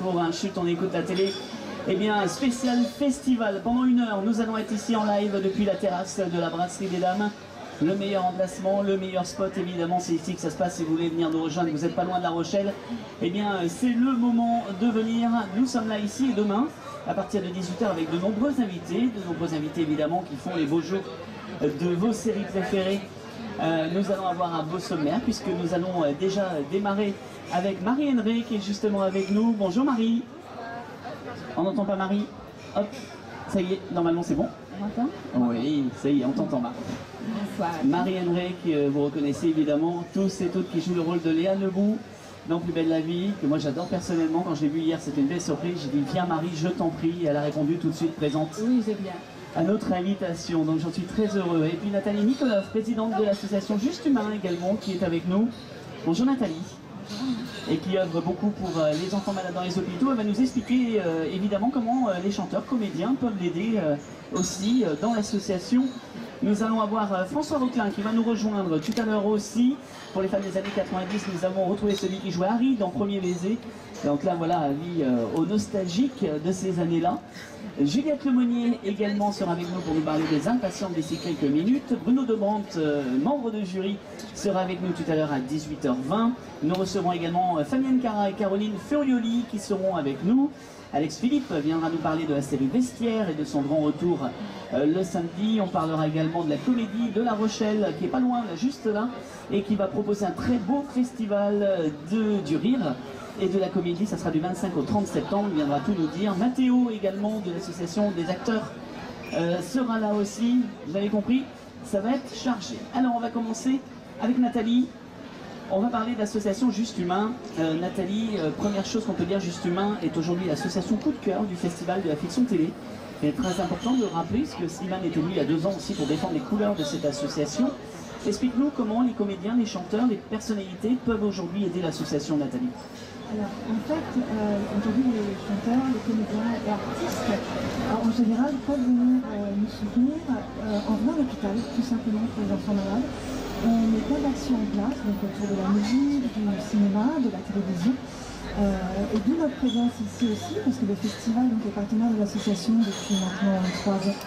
Pour un chute, on écoute la télé. Eh bien, spécial festival. Pendant 1 heure, nous allons être ici en live depuis la terrasse de la Brasserie des Dames. Le meilleur emplacement, le meilleur spot, évidemment, c'est ici que ça se passe. Si vous voulez venir nous rejoindre, vous n'êtes pas loin de La Rochelle. Eh bien, c'est le moment de venir. Nous sommes là ici et demain, à partir de 18 h, avec de nombreux invités évidemment, qui font les beaux jours de vos séries préférées. Nous allons avoir un beau sommaire, puisque nous allons déjà démarrer avec Marie-Henry qui est justement avec nous. Bonjour Marie. On n'entend pas Marie? Hop, ça y est, normalement c'est bon. On m'entend? Oui, ça y est, on t'entend Marie. Bonsoir. Marie-Henry, que vous reconnaissez évidemment, tous et toutes qui jouent le rôle de Léa Lebou dans Plus belle la vie, que moi j'adore personnellement. Quand je l'ai vu hier, c'était une belle surprise. J'ai dit viens Marie, je t'en prie. Et elle a répondu tout de suite présente. Oui, c'est bien. À notre invitation, donc j'en suis très heureux. Et puis Nathalie Nikolov, présidente de l'association Juste Humain également, qui est avec nous. Bonjour Nathalie. Et qui œuvre beaucoup pour les enfants malades dans les hôpitaux. Elle va nous expliquer évidemment comment les chanteurs, comédiens peuvent l'aider aussi dans l'association. Nous allons avoir François Roquelin qui va nous rejoindre tout à l'heure aussi. Pour les fans des années 90, nous avons retrouvé celui qui jouait Harry dans Premier baiser. Donc là voilà, avis aux nostalgiques de ces années-là. Juliette Lemonnier également sera avec nous pour nous parler des Impatientes d'ici quelques minutes. Bruno Debrandt, membre de jury, sera avec nous tout à l'heure à 18 h 20. Nous recevrons également Fabienne Cara et Caroline Furioli qui seront avec nous. Alex Philippe viendra nous parler de la série Vestiaire et de son grand retour le samedi. On parlera également de la comédie de La Rochelle qui est pas loin, là, juste là, et qui va proposer un très beau festival du rire. Et de la comédie, ça sera du 25 au 30 septembre, il viendra tout nous dire. Mathéo également de l'association des acteurs sera là aussi, vous avez compris, ça va être chargé. Alors on va commencer avec Nathalie, on va parler de l'association Juste Humain. Nathalie, première chose qu'on peut dire, Juste Humain est aujourd'hui l'association coup de cœur du festival de la fiction télé. Il est très important de le rappeler, parce que Slimane était venu il y a 2 ans aussi pour défendre les couleurs de cette association. Explique-nous comment les comédiens, les chanteurs, les personnalités peuvent aujourd'hui aider l'association, Nathalie. Alors, en fait, aujourd'hui, les chanteurs, les comédiens et artistes, en général, peuvent venir nous soutenir en venant à l'hôpital, tout simplement pour les enfants malades. On met plein d'actions en place, donc autour de la musique, du cinéma, de la télévision. Et d'où notre présence ici aussi, parce que le festival donc, est partenaire de l'association depuis maintenant 3 ans.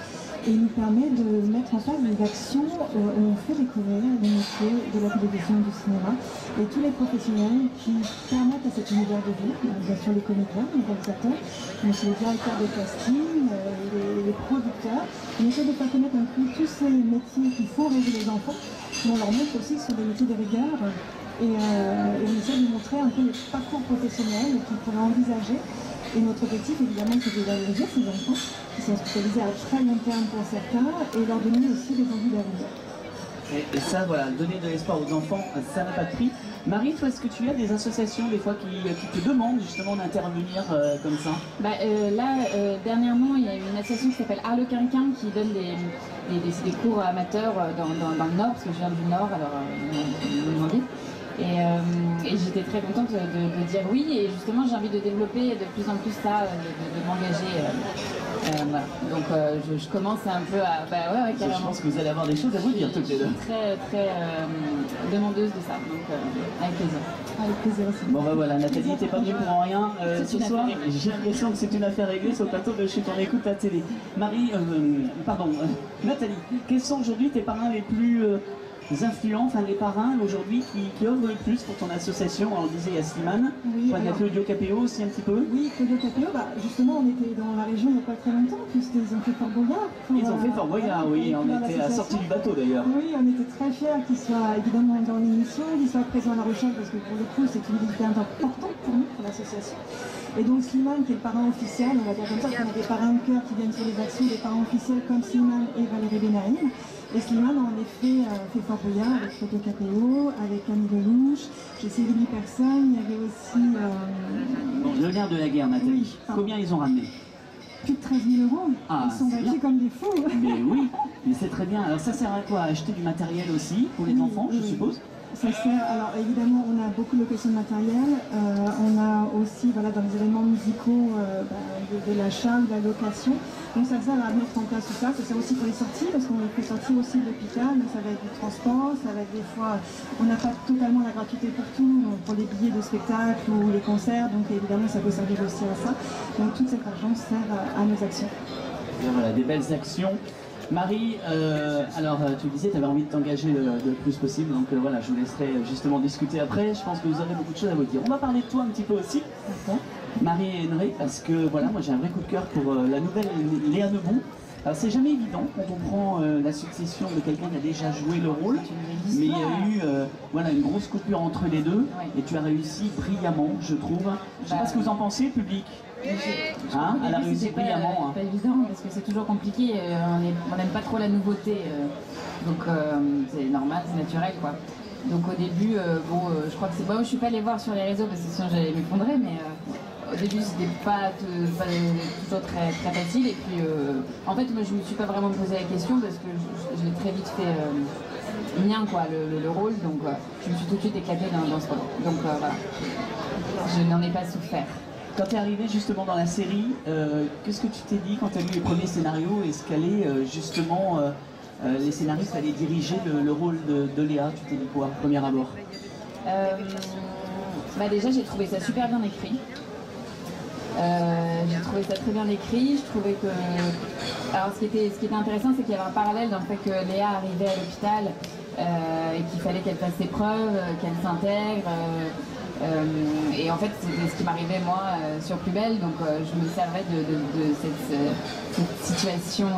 Et il nous permet de mettre en place des actions où on fait découvrir les métiers de la télévision, du cinéma et tous les professionnels qui permettent à cet univers de vie, bien sûr les comédiens, les réalisateurs, mais aussi les directeurs de casting, les producteurs. On essaie de faire connaître un peu tous ces métiers qui font rêver les enfants, mais on leur montre aussi que ce sont des métiers de rigueur et on essaie de montrer un peu les parcours professionnels qu'ils pourraient envisager. Et notre objectif, évidemment, c'est de valoriser ces enfants qui sont spécialisés à très long terme pour certains et leur donner aussi des envies d'avenir. Et ça, voilà, donner de l'espoir aux enfants, ça n'a pas de prix. Marie, toi, est-ce que tu as des associations, des fois, qui te demandent justement d'intervenir comme ça? Dernièrement, il y a une association qui s'appelle Arle Quinquin qui donne des cours amateurs dans le Nord, parce que je viens du Nord, alors ils m'invitent. Et j'étais très contente de dire oui, et justement j'ai envie de développer de plus en plus ça, de m'engager. Voilà. Donc je commence un peu à... ouais, carrément. Je pense que vous allez avoir des choses à vous dire toutes les deux. Très demandeuse de ça, donc avec plaisir. Avec plaisir aussi. Bon voilà, Nathalie, t'es pas venue pour rien ce soir. J'ai l'impression que c'est une affaire réglée sur le plateau de Chute, on écoute la télé. Marie, Nathalie, quels sont aujourd'hui tes parrains les plus... influents, enfin les parrains aujourd'hui qui œuvrent le plus pour ton association? On disait il y a Slimane, il y a Claudio Capéo aussi un petit peu. Oui, Claudio Capéo, justement on était dans la région il n'y a pas très longtemps, puisqu'ils ont fait Fort Boyard. Ils ont fait Fort Boyard, oui, on était à la sortie du bateau d'ailleurs. Oui, on était très fiers qu'ils soient évidemment dans l'émission, qu'ils soient présents à La Rochelle, parce que pour le coup c'est une ville importante pour nous, pour l'association. Et donc Slimane, qui est le parrain officiel, on va dire comme ça, qu'on a des parrains de cœur qui viennent sur les actions, des parrains officiels comme Slimane et Valérie Benaïm. Et Slimane a en effet fait Fort Boyard avec Claudio Capéo, avec Camille Lelouch, j'ai Céline Personne, il y avait aussi... le lien de la guerre, Nathalie, oui, combien ils ont ramené? Plus de 13 000 €, ah, ils sont battus comme des fous. Mais oui, mais c'est très bien. Alors ça sert à quoi? À acheter du matériel aussi pour les enfants, je suppose? Ça sert, alors évidemment on a beaucoup de location de matériel, on a aussi dans les événements musicaux de l'achat ou de la location. Donc ça sert à mettre en place tout ça. Ça sert aussi pour les sorties, parce qu'on fait sortir aussi de l'hôpital. Ça va être du transport, ça va être des fois... On n'a pas totalement la gratuité pour tout, pour les billets de spectacle ou les concerts. Donc évidemment, ça peut servir aussi à ça. Donc tout cet argent sert à nos actions. Et voilà, des belles actions. Marie, alors tu disais tu avais envie de t'engager le plus possible, donc voilà, je vous laisserai justement discuter après. Je pense que vous aurez beaucoup de choses à vous dire. On va parler de toi un petit peu aussi, Marie et Henry, parce que voilà, moi j'ai un vrai coup de cœur pour la nouvelle Léa Nebon. Alors c'est jamais évident quand on prend la succession de quelqu'un qui a déjà joué le rôle, mais il y a eu voilà, une grosse coupure entre les deux, et tu as réussi brillamment, je trouve. Je sais pas ce que vous en pensez, public. Hein, elle a réussi brillamment. C'est pas évident parce que c'est toujours compliqué, on n'aime pas trop la nouveauté, donc c'est normal, c'est naturel quoi. Donc au début, je crois que c'est... Bon, je suis pas allée voir sur les réseaux parce que sinon j'allais m'effondrer, mais au début c'était pas toujours très, très facile. Et puis en fait moi je me suis pas vraiment posé la question parce que je l'ai très vite fait mien quoi, le rôle, donc je me suis tout de suite éclatée dans ce rôle. Donc voilà, je n'en ai pas souffert. Quand tu es arrivé justement dans la série, qu'est-ce que tu t'es dit quand tu as lu les premiers scénarios et ce qu'allaient justement les scénaristes allaient diriger le rôle de Léa? Tu t'es dit quoi, premier abord? Déjà j'ai trouvé ça super bien écrit. J'ai trouvé ça très bien écrit. Je trouvais que... Alors ce qui était intéressant, c'est qu'il y avait un parallèle dans le fait que Léa arrivait à l'hôpital et qu'il fallait qu'elle fasse ses preuves, qu'elle s'intègre. Et en fait c'était ce qui m'arrivait moi sur Plus Belle, donc je me servais de cette situation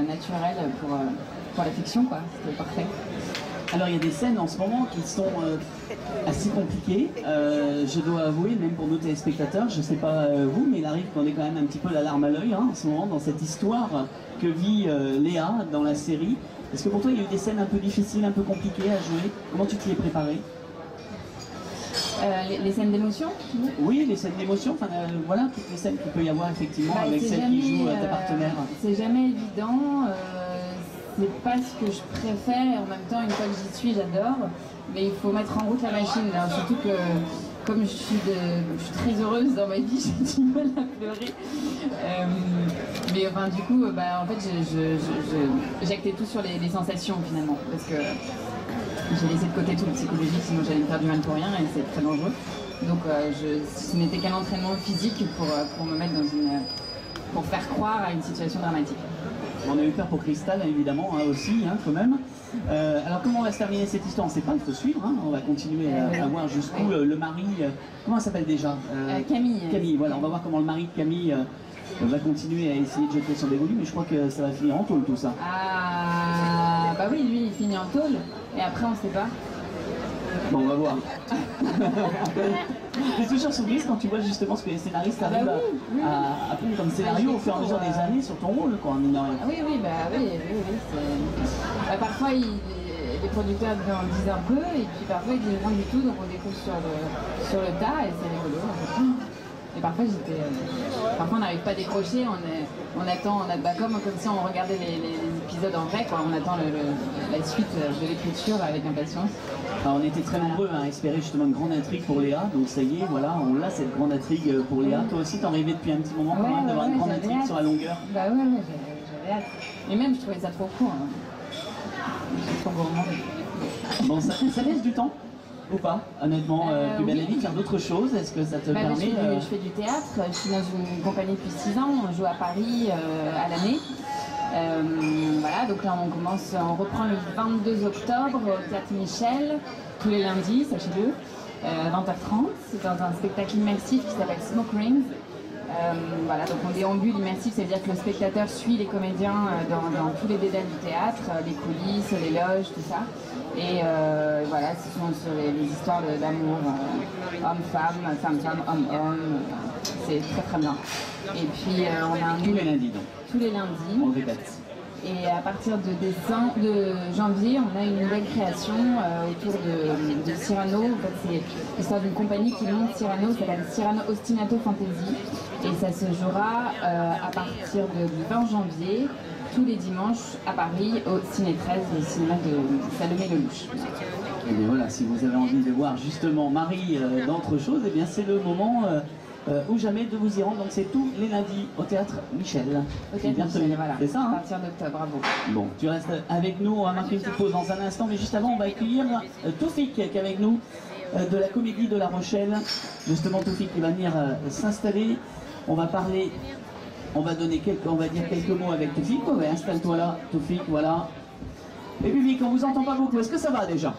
naturelle pour la fiction quoi, c'était parfait. Alors il y a des scènes en ce moment qui sont assez compliquées, je dois avouer, même pour nos téléspectateurs, je sais pas vous, mais il arrive qu'on ait quand même un petit peu la larme à l'œil en ce moment dans cette histoire que vit Léa dans la série. Est-ce que pour toi il y a eu des scènes un peu difficiles, un peu compliquées à jouer? Comment tu t'y es préparé? Les scènes d'émotion? Oui, les scènes d'émotion, enfin voilà, toutes les scènes qu'il peut y avoir effectivement avec celle qui joue ta partenaire. C'est jamais évident, c'est pas ce que je préfère et en même temps une fois que j'y suis j'adore, mais il faut mettre en route la machine, alors, surtout que comme je suis très heureuse dans ma vie, j'ai du mal à pleurer. Mais enfin, du coup, en fait, j'ai acté tout sur les sensations finalement, parce que j'ai laissé de côté tout le psychologique, sinon j'allais me faire du mal pour rien et c'est très dangereux. Donc ce n'était qu'un entraînement physique pour me mettre pour faire croire à une situation dramatique. On a eu peur pour Cristal évidemment aussi quand même. Alors comment on va se terminer cette histoire? On ne sait pas, il faut suivre, on va continuer à voir jusqu'où le mari, comment elle s'appelle déjà? Camille. Camille, voilà, on va voir comment le mari de Camille va continuer à essayer de jeter son dévolu, mais je crois que ça va finir en tôle tout ça. Ah bah oui, lui il finit en tôle, et après on sait pas. Bon, on va voir. T'es toujours surprise quand tu vois justement ce que les scénaristes arrivent à prendre comme scénario au fur et à mesure des années sur ton rôle, quoi, en minant rien. Ah oui, parfois les producteurs en disent un peu, et puis parfois ils disent rien du tout, donc on découvre sur le tas, et c'est rigolo en fait. Et parfois parfois on n'arrive pas à décrocher, on attend, comme si on regardait les épisodes en vrai, quoi. On attend la suite de l'écriture avec impatience. Alors, on était très nombreux à espérer justement une grande intrigue pour Léa, donc ça y est, voilà, on a cette grande intrigue pour Léa. Toi aussi t'en rêvais depuis un petit moment quand même d'avoir une grande intrigue sur la longueur. Bah ouais, j'avais hâte. Et même je trouvais ça trop court. J'étais trop gourmand. Bon, ça laisse du temps ou pas, honnêtement, Plus Belle la Vie, faire d'autres choses, est-ce que ça te permet je fais du théâtre, je suis dans une compagnie depuis 6 ans, on joue à Paris à l'année. Voilà, donc là on reprend le 22 octobre au Théâtre Michel, tous les lundis, sachez-le, 20h30, c'est dans un spectacle immersif qui s'appelle Smoke Rings. Voilà, donc on déambule immersif, c'est-à-dire que le spectateur suit les comédiens dans tous les détails du théâtre, les coulisses, les loges, tout ça. Et voilà, ce sont sur les histoires d'amour, homme-femme, femme-femme, homme-homme, c'est très très bien. Et puis on a tous les lundis donc. Tous les lundis. On répète. Et à partir de janvier, on a une nouvelle création autour de Cyrano. En fait, c'est l'histoire d'une compagnie qui monte Cyrano, ça s'appelle Cyrano Ostinato Fantasy. Et ça se jouera à partir du 20 janvier, tous les dimanches, à Paris, au Ciné 13, le cinéma de Salomé Lelouch. Et bien voilà, si vous avez envie de voir justement Marie d'entre choses, et bien c'est le moment ou jamais de vous y rendre. Donc c'est tous les lundis au Théâtre Michel. Au Théâtre Michel, voilà. C'est ça, à hein? partir d'octobre, bravo. Bon, tu restes avec nous, on va marquer une petite pause dans un instant, mais juste avant, on va accueillir Toufik qui est avec nous, de la Comédie de La Rochelle. Justement, Toufik qui va venir s'installer. On va parler, on va donner on va dire quelques mots avec Toufik. Ouais, installe-toi là, Toufik, voilà. Et public, on vous entend pas beaucoup, est-ce que ça va déjà?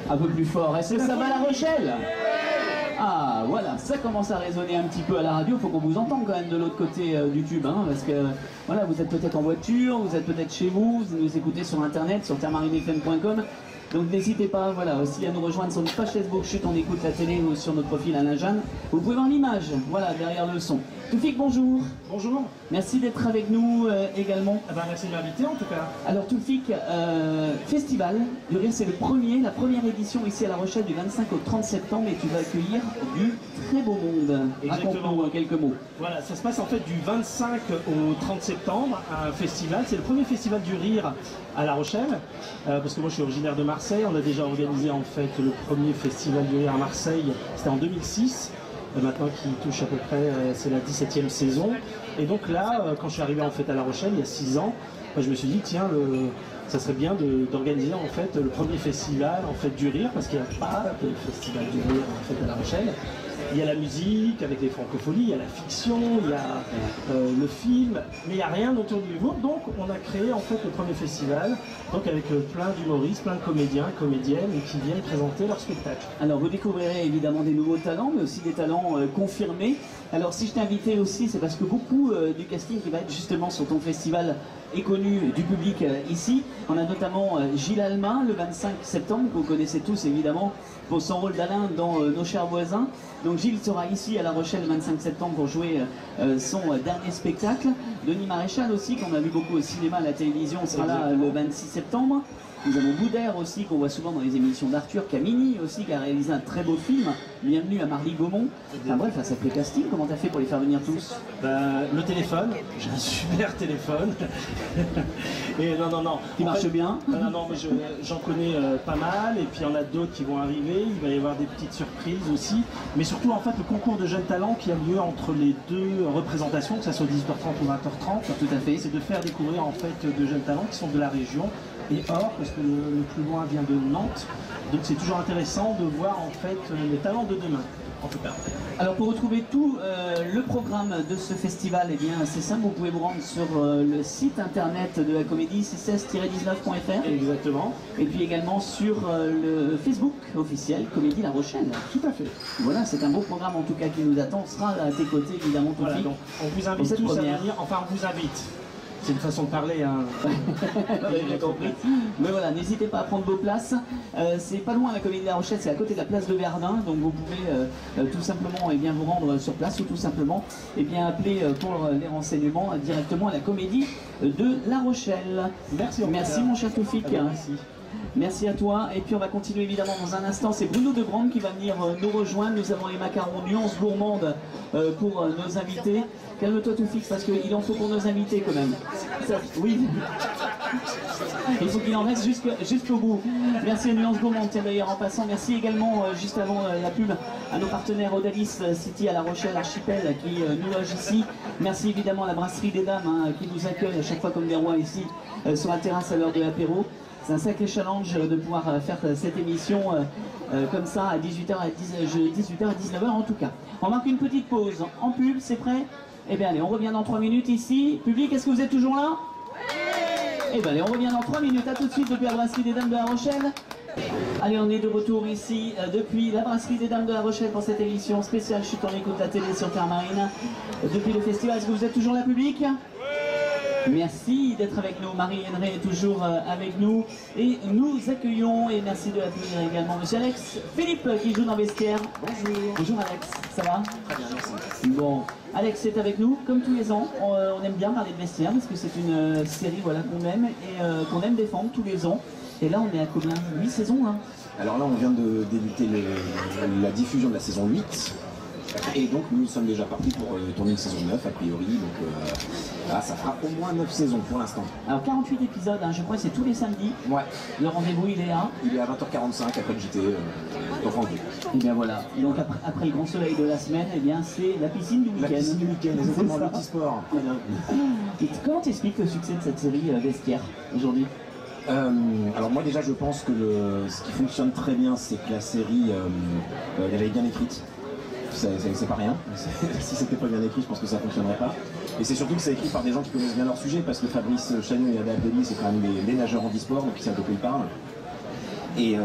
Un peu plus fort, est-ce que ça va La Rochelle? Ah voilà, ça commence à résonner un petit peu à la radio, il faut qu'on vous entende quand même de l'autre côté du tube, hein, parce que voilà, vous êtes peut-être en voiture, vous êtes peut-être chez vous, vous nous écoutez sur internet, sur terremarinefm.com, donc n'hésitez pas voilà, aussi à nous rejoindre sur notre page Facebook Chut on écoute la télé ou sur notre profil Alain Jeanne. Vous pouvez voir l'image, voilà, derrière le son. Toufik, bonjour. Bonjour. Merci d'être avec nous également. Ah bah, merci de m'inviter en tout cas. Alors Toufik, Festival du Rire, c'est la première édition ici à La Rochelle du 25 au 30 septembre et tu vas accueillir du très beau monde. Raconte-nous quelques mots. Voilà, ça se passe en fait du 25 au 30 septembre, un festival, c'est le premier festival du rire à La Rochelle, parce que moi je suis originaire de Marseille, on a déjà organisé en fait le premier festival du rire à Marseille, c'était en 2006. Maintenant qui touche à peu près, c'est la 17e saison. Et donc là, quand je suis arrivé en fait à La Rochelle, il y a 6 ans, je me suis dit, tiens, ça serait bien d'organiser en fait le premier festival en fait du rire, parce qu'il n'y a pas de festival du rire en fait à La Rochelle. Il y a la musique avec les francophonies, il y a la fiction, il y a le film, mais il n'y a rien autour du l'humour. Donc on a créé en fait le premier festival, donc avec plein d'humoristes, plein de comédiens, comédiennes qui viennent présenter leur spectacle. Alors vous découvrirez évidemment des nouveaux talents, mais aussi des talents confirmés. Alors si je t'ai invité aussi, c'est parce que beaucoup du casting qui va être justement sur ton festival est connu du public ici. On a notamment Gilles Alma le 25 septembre, que vous connaissez tous évidemment pour son rôle d'Alain dans Nos chers voisins. Donc Gilles sera ici à La Rochelle le 25 septembre pour jouer son dernier spectacle. Denis Maréchal aussi, qu'on a vu beaucoup au cinéma, à la télévision, sera là le 26 septembre. Nous avons Boudère aussi, qu'on voit souvent dans les émissions d'Arthur. Camini aussi, qui a réalisé un très beau film. Bienvenue à Marly-Gaumont. Enfin bref, un sacré casting. Comment t'as fait pour les faire venir tous? Le téléphone, j'ai un super téléphone. Et non. Qui marche bien? Non, mais j'en connais pas mal. Et puis il y en a d'autres qui vont arriver. Il va y avoir des petites surprises aussi. Mais surtout, en fait, le concours de jeunes talents qui a lieu entre les deux représentations, que ce soit 18h30 ou 20h30. Tout à fait. C'est de faire découvrir en fait de jeunes talents qui sont de la région. Et or, parce que le plus loin vient de Nantes, donc c'est toujours intéressant de voir en fait les talents de demain, en tout cas. Alors pour retrouver tout le programme de ce festival, eh bien c'est simple, vous pouvez vous rendre sur le site internet de la comédie, c'est 16-19.fr. Exactement. Et puis également sur le Facebook officiel Comédie La Rochelle. Tout à fait. Voilà, c'est un beau programme en tout cas qui nous attend, on sera à tes côtés évidemment tout Voilà, donc on vous invite tous à venir, enfin on vous invite. C'est une façon de parler, hein. J'ai compris. Mais voilà, n'hésitez pas à prendre vos places. C'est pas loin la Comédie de La Rochelle, c'est à côté de la place de Verdun. Donc vous pouvez tout simplement vous rendre sur place ou tout simplement appeler pour les renseignements directement à la Comédie de La Rochelle. Merci mon cher Toufik. Merci. Merci à toi. Et puis on va continuer évidemment dans un instant. C'est Bruno Debrande qui va venir nous rejoindre. Nous avons les macarons nuances gourmandes pour nos invités. Calme-toi Toufik parce qu'il en faut pour nos invités quand même. Ça, oui. Il faut qu'il en reste jusqu'au bout. Merci à Nuance Gourmande, tiens d'ailleurs en passant. Merci également juste avant la pub à nos partenaires Odalis City à La Rochelle, Archipel qui nous loge ici. Merci évidemment à la Brasserie des Dames qui nous accueille à chaque fois comme des rois ici sur la terrasse à l'heure de l'apéro. C'est un sacré challenge de pouvoir faire cette émission comme ça à 18h à 19h en tout cas. On marque une petite pause en pub, c'est prêt? Eh bien allez, on revient dans 3 minutes ici. Public, est-ce que vous êtes toujours là? Eh bien allez, on revient dans 3 minutes. À tout de suite depuis la Brasserie des Dames de La Rochelle. Allez, on est de retour ici depuis la Brasserie des Dames de La Rochelle pour cette émission spéciale Chut on écoute la télé sur Terre Marine. Depuis le festival, est-ce que vous êtes toujours là, public? Merci d'être avec nous. Marie Henry est toujours avec nous et nous accueillons et merci de l'accueillir également monsieur Alex Philippe qui joue dans Vestiaire. Bonjour. Bonjour Alex, ça va? Très bien, merci. Bon, Alex est avec nous comme tous les ans. On aime bien parler de Vestiaire parce que c'est une série voilà, qu'on aime et qu'on aime défendre tous les ans. Et là on est à combien? 8 saisons hein? Alors là on vient de débuter la diffusion de la saison 8. Et donc nous sommes déjà partis pour tourner une saison 9 a priori, donc là, ça fera au moins 9 saisons pour l'instant. Alors 48 épisodes, hein, je crois que c'est tous les samedis. Ouais. Le rendez-vous il est à... Il est à 20h45 après le JT, dans France 2. Et bien voilà, et donc après le grand soleil de la semaine, eh bien c'est la piscine du week-end. La piscine du week-end, exactement, le petit sport. Et comment t'expliques le succès de cette série Vestiaire aujourd'hui? Alors moi déjà je pense que ce qui fonctionne très bien c'est que la série elle est bien écrite. C'est pas rien. Si c'était pas bien écrit, je pense que ça fonctionnerait pas. Et c'est surtout que c'est écrit par des gens qui connaissent bien leur sujet, parce que Fabrice Chagneux et Ada Abdelli, c'est quand même les nageurs en e-sport, donc ils savent de quoi ils parlent. Et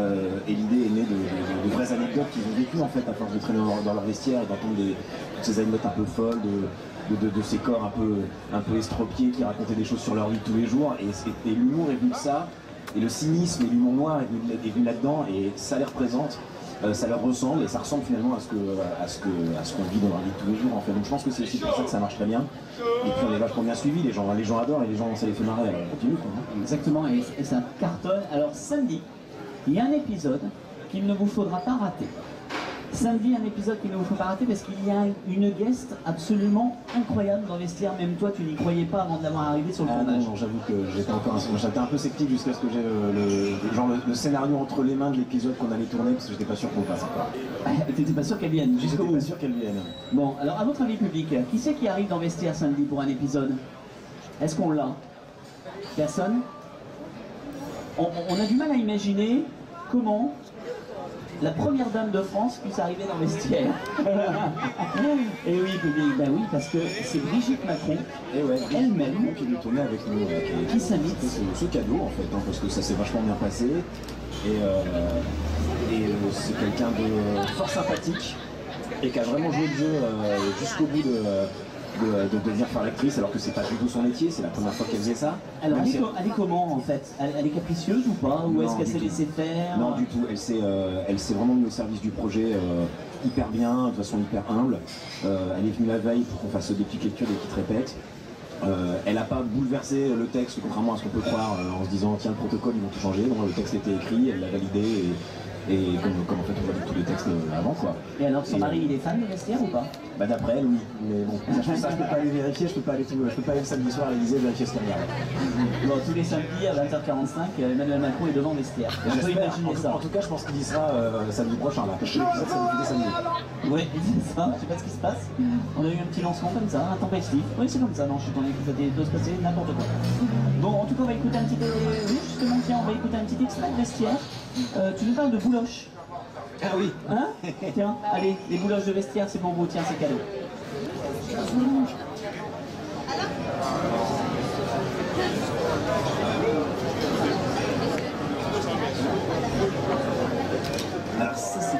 l'idée est née de vraies anecdotes qu'ils ont vécues en fait à force de traîner dans leur vestiaire et d'entendre toutes ces anecdotes un peu folles de ces corps un peu estropiés qui racontaient des choses sur leur vie de tous les jours. Et l'humour est venu de ça, et le cynisme et l'humour noir est venu là-dedans, et ça les représente. Ça leur ressemble et ça ressemble finalement à ce qu'on vit dans leur vie de tous les jours en fait. Donc je pense que c'est aussi pour ça que ça marche très bien. Et puis on est vachement bien suivis, les gens adorent et les gens ça les fait marrer, alors on continue quoi. Exactement, et ça cartonne. Alors samedi, il y a un épisode qu'il ne vous faudra pas rater. Samedi, un épisode qu'il ne vous faut pas rater parce qu'il y a une guest absolument incroyable dans Vestiaire. Même toi, tu n'y croyais pas avant de l'avoir arrivé sur le tournage. Non, j'avoue que j'étais un peu sceptique jusqu'à ce que j'ai le scénario entre les mains de l'épisode qu'on allait tourner parce que j'étais pas sûr qu'on le fasse encore. T'étais pas sûr qu'elle vienne jusqu'au bout? J'étais pas sûr qu'elle vienne. Bon, alors à votre avis public, qui c'est qui arrive dans Vestiaire samedi pour un épisode? Est-ce qu'on l'a? Personne? On a du mal à imaginer comment la première dame de France puisse arriver dans Vestiaire. Et oui, public, bah oui, parce que c'est Brigitte Macron, elle-même, qui lui tournait avec nous, qui s'invite. Ce cadeau en fait, parce que ça s'est vachement bien passé. Et c'est quelqu'un de fort sympathique et qui a vraiment joué le jeu jusqu'au bout de devenir faire l'actrice, alors que c'est pas du tout son métier, c'est la première fois qu'elle faisait ça. Alors elle est comment en fait? Elle est capricieuse ou pas? Ou est-ce qu'elle s'est laissée faire? Non du tout, elle s'est vraiment mise au service du projet hyper bien, de façon hyper humble. Elle est venue la veille pour qu'on fasse des petites lectures, des petites répètes. Elle n'a pas bouleversé le texte, contrairement à ce qu'on peut croire en se disant tiens le protocole ils vont tout changer. Non, le texte était écrit, elle l'a validé et comme en fait on valide tous les textes avant quoi. Et alors son mari il est fan de Vestiaire ou pas? Bah d'après elle oui, mais bon ça je peux pas aller vérifier, je peux pas aller le samedi soir à l'Élysée vérifier ce qu'elle regarde. Bon, tous les samedis à 20h45, Emmanuel Macron est devant Vestiaire. On peut imaginer ça. En tout cas je pense qu'il y sera samedi prochain là, parce que l'épisode ça va samedi. Oui, c'est ça, je sais pas ce qui se passe. On a eu un petit lancement comme ça, intempestif. Oui, c'est comme ça, non, je suis tourné que ça doit se passer n'importe quoi. Bon, en tout cas, on va écouter un petit... Oui, justement, tiens, on va écouter un petit extrait de Vestiaire. Tu nous parles de bouloches. Ah oui. Hein? Tiens, allez, les bouloches de Vestiaire, c'est pour vous, tiens, c'est cadeau. Alors ça c'est...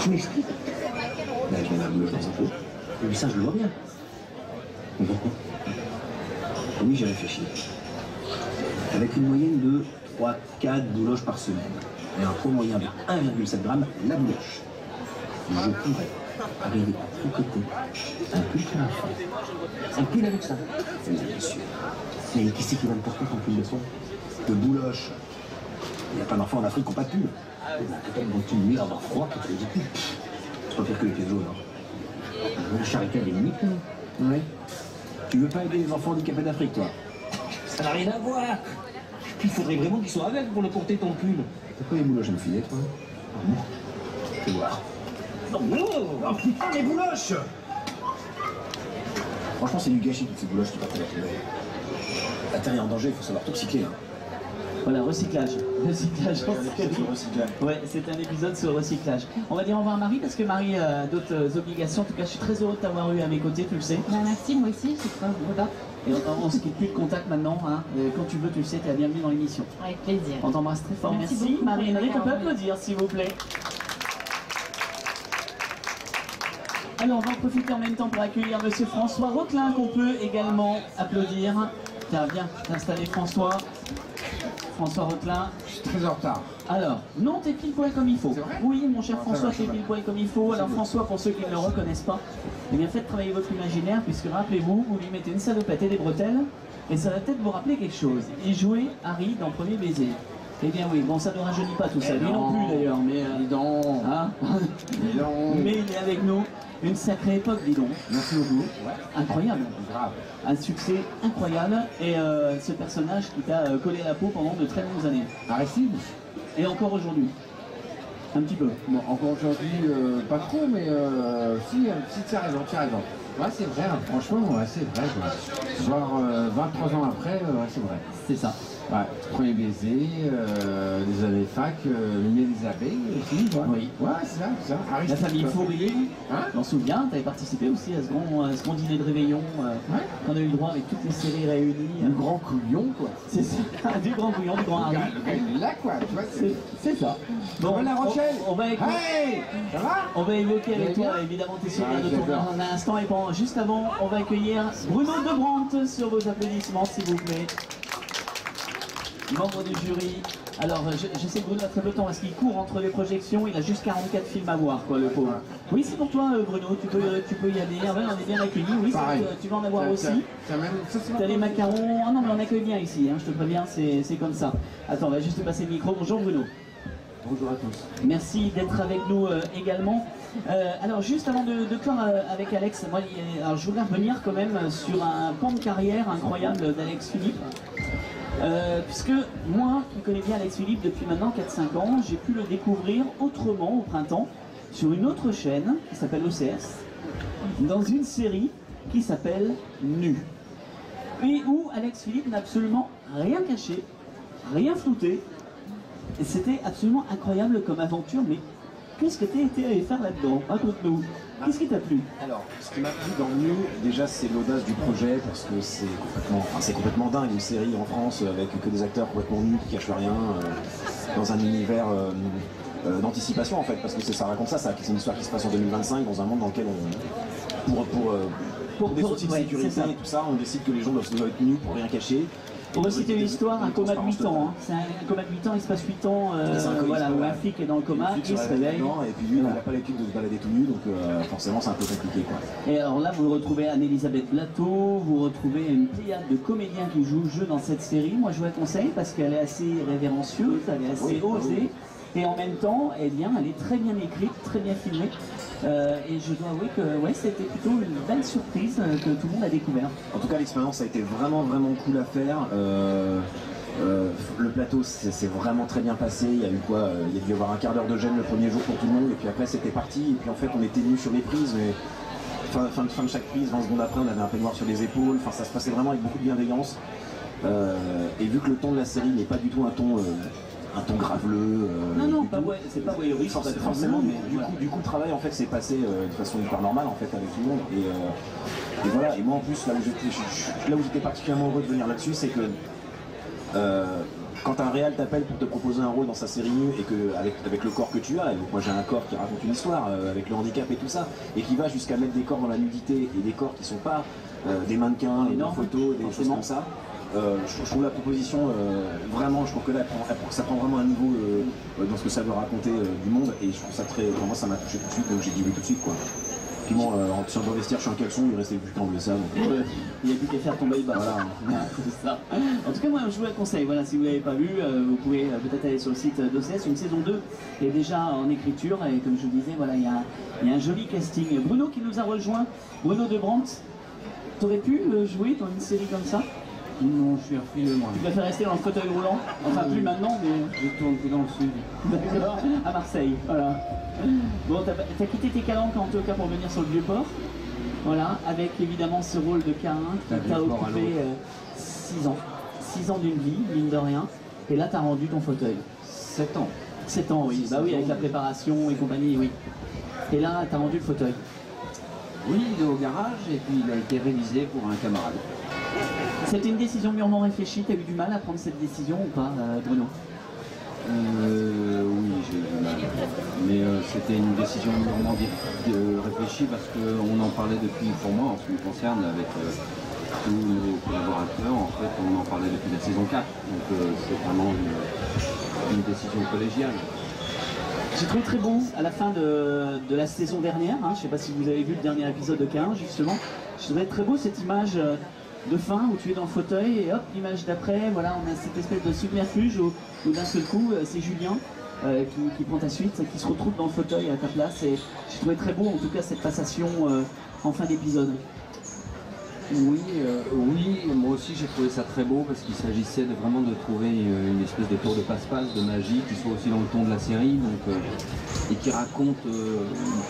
Tu m'expliques? Bah, je vais la bouloche dans un peu. Mais ça, je le vois bien. Oui, j'ai réfléchi. Avec une moyenne de 3-4 bouloches par semaine et un poids moyen de 1,7 g, la bouloche. Je pourrais arriver à tricoter un pull pour enfant. Un pull avec ça. Oui, bien sûr. Mais qui c'est qui va me porter ton pull de soie? De bouloche. Il n'y a pas d'enfants en Afrique qui n'ont pas de pull. Peut-être vont-ils nuire, avoir froid, quand tu les dis. C'est pas pire que les pieds jaunes. Le charité a des limites, non? Oui. Tu veux pas aider les enfants handicapés d'Afrique, toi? Ça n'a rien à voir. Il faudrait vraiment qu'ils soient avec pour le porter ton pull. T'as pas les bouloches à me filer, toi? Fais voir. Oh putain, les bouloches! Franchement, c'est du gâchis, toutes ces bouloches qui partent à la poubelle. La terre est en danger, il faut savoir tout recycler. Hein. Voilà, recyclage. Recyclage. Ouais, c'est un épisode sur le recyclage. On va dire au revoir à Marie parce que Marie a d'autres obligations. En tout cas, je suis très heureux de t'avoir eu à mes côtés, tu le sais. Ben, merci, moi aussi, je suis très heureux. Et on se quitte plus de contact maintenant. Hein. Quand tu veux, tu le sais, tu es la bienvenue dans l'émission. Avec plaisir. On t'embrasse très fort. Merci. Beaucoup, Marie-Henrique, on peut applaudir, s'il vous plaît. Alors, on va en profiter en même temps pour accueillir Monsieur François Rotelin, qu'on peut également applaudir. Tiens, viens t'installer, François. François Rotelin. Je suis très en retard. Alors, non, t'es pile poil comme il faut. Oui, mon cher François, t'es pile poil comme il faut. Alors François, pour ceux qui ne le reconnaissent pas, eh bien faites travailler votre imaginaire, puisque rappelez-vous, vous lui mettez une salopette et des bretelles, et ça va peut-être vous rappeler quelque chose. Il jouait Harry dans Premier Baiser. Eh bien oui, bon ça ne rajeunit pas tout ça, lui non plus d'ailleurs, mais... Dis donc. hein Dis donc. mais il est avec nous, une sacrée époque, dis donc. Merci beaucoup. Incroyable, Grave. un succès incroyable, et ce personnage qui t'a collé à la peau pendant de très longues années. Aristide. Et encore aujourd'hui. Un petit peu. Bon, encore aujourd'hui, pas trop, mais si, tu as raison. Ouais, c'est vrai, hein, franchement, ouais, c'est vrai. Quoi. Genre 23 ans après, ouais, c'est vrai. C'est ça. Ouais, premier baiser, des années fac, milieu des abeilles aussi. Ouais. Oui. Ouais, c'est ça. La Aristide, famille quoi. Fourier, Hein t'en souviens, t'avais participé aussi à ce grand dîner de réveillon Ouais. qu'on a eu le droit avec toutes les séries réunies. Un grand couillon, quoi. C'est ça, du grand bouillon, du grand Harry. Le gars, il est là, quoi. Tu vois, C'est ça. Bon, La Rochelle. On va écouter. Hey, ça va? On va évoquer avec Vous allez toi bien évidemment tes souvenirs Ouais, de tournage j'adore. en un instant, et pendant, juste avant on va accueillir Bruno de Brandt sur vos applaudissements s'il vous plaît. Membre du jury. Alors je sais que Bruno a très peu de temps parce qu'il court entre les projections, il a juste 44 films à voir quoi le pauvre. Oui c'est pour toi Bruno, tu peux y aller, ah ouais, on est bien accueillis, oui Pareil. tu vas en avoir Tiens, aussi. tiens, même, ça, c'est T'as les macarons, ah non mais on accueille bien ici, hein, je te préviens, c'est comme ça. Attends, on va juste te passer le micro, bonjour Bruno. Bonjour à tous. Merci d'être avec nous également. Alors juste avant de clore avec Alex, moi, alors, je voudrais revenir quand même sur un pan de carrière incroyable d'Alex Philippe. Puisque moi, qui connais bien Alex Philippe depuis maintenant 4-5 ans, j'ai pu le découvrir autrement au printemps sur une autre chaîne qui s'appelle OCS, dans une série qui s'appelle Nu. Et où Alex Philippe n'a absolument rien caché, rien flouté. Et c'était absolument incroyable comme aventure, mais qu'est-ce que tu été allé faire là-dedans? Raconte-nous. Qu'est-ce qui t'a plu? Alors, ce qui m'a plu dans New, déjà c'est l'audace du projet parce que c'est complètement dingue, une série en France avec que des acteurs complètement nus qui cachent rien, dans un univers d'anticipation en fait, parce que ça raconte ça, c'est une histoire qui se passe en 2025 dans un monde dans lequel pour des soucis de ouais, sécurité c'est ça. et tout ça, on décide que les gens doivent être nus pour rien cacher. Pour reciter l'histoire, un coma de 8 ans. Hein. C'est un coma de 8 ans, il se passe 8 ans, voilà, où un flic est dans le coma, il se réveille. Et puis lui, il n'a pas l'habitude de se balader tout nu, donc forcément c'est un peu compliqué quoi. Et alors là, vous retrouvez Anne-Elisabeth Blateau, vous retrouvez une pléiade de comédiens qui jouent le jeu dans cette série. Moi, je vous la conseille parce qu'elle est assez révérencieuse, elle est assez osée. Et en même temps, eh bien, elle est très bien écrite, très bien filmée. Et je dois avouer que ouais, c'était plutôt une belle surprise que tout le monde a découvert. En tout cas, l'expérience a été vraiment cool à faire. Le plateau c'est vraiment très bien passé. Il y a eu quoi il y a dû y avoir un quart d'heure de gêne le premier jour pour tout le monde. Et puis après, c'était parti. Et puis en fait, on était nus sur les prises. Mais fin de chaque prise, 20 secondes après, on avait un peignoir sur les épaules. Enfin, ça se passait vraiment avec beaucoup de bienveillance. Et vu que le ton de la série n'est pas du tout un ton graveleux. Non, pas ouais, c'est pas voyeuriste forcément, mais du coup le travail en fait s'est passé de façon hyper normale en fait avec tout le monde. Et voilà, et moi en plus là où j'étais particulièrement heureux de venir là-dessus, c'est que quand un réal t'appelle pour te proposer un rôle dans sa série nue et que avec le corps que tu as, et donc moi j'ai un corps qui raconte une histoire avec le handicap et tout ça, et qui va jusqu'à mettre des corps dans la nudité et des corps qui sont pas des mannequins, des photos, des choses comme ça. Je trouve la proposition vraiment, je trouve que là ça prend vraiment un niveau dans ce que ça veut raconter du monde, et je trouve ça très, vraiment ça m'a touché tout de suite, donc j'ai dit oui tout de suite quoi. Puis bon, sur le vestiaire je suis en caleçon, il restait plus qu'à enlever ça. Donc, il n'y a plus qu'à faire tomber le bas. Voilà. C'est ça. En tout cas, moi je vous la conseille, voilà, si vous ne l'avez pas vu, vous pouvez peut-être aller sur le site d'OCS, une saison 2 est déjà en écriture, et comme je vous disais, voilà, il y a un joli casting. Bruno qui nous a rejoint, Bruno de Brandt, t'aurais pu jouer dans une série comme ça? Non, je suis refilé moi. Tu préfères rester dans le fauteuil roulant? Enfin, plus maintenant, mais... Je tourne plus dans le sud. D'accord, à Marseille, voilà. Bon, t'as quitté tes calanques en tout cas pour venir sur le Vieux-Port. Voilà, avec évidemment ce rôle de Caïn qui t'a occupé 6 ans. 6 ans d'une vie, mine de rien. Et là, t'as rendu ton fauteuil. 7 ans. 7 ans, oui. Bah oui, avec la préparation et compagnie, oui. Et là, t'as rendu le fauteuil. Oui, il est au garage et puis il a été révisé pour un camarade. C'était une décision mûrement réfléchie. T'as eu du mal à prendre cette décision ou pas, Bruno? Oui, j'ai eu du mal. Mais c'était une décision mûrement réfléchie parce qu'on en parlait depuis, pour moi, en ce qui me concerne, avec tous nos collaborateurs. En fait, on en parlait depuis la saison 4. Donc c'est vraiment une décision collégiale. J'ai trouvé très beau à la fin de la saison dernière, hein. Je ne sais pas si vous avez vu le dernier épisode de Caïn justement, je trouvais très beau cette image de fin où tu es dans le fauteuil et hop, l'image d'après, voilà, on a cette espèce de submerfuge où d'un seul coup, c'est Julien qui prend ta suite, qui se retrouve dans le fauteuil à ta place. Et j'ai trouvé très beau en tout cas cette passation en fin d'épisode. Oui, moi aussi j'ai trouvé ça très beau parce qu'il s'agissait vraiment de trouver une espèce de tour de passe-passe, de magie qui soit aussi dans le ton de la série, donc, et qui raconte,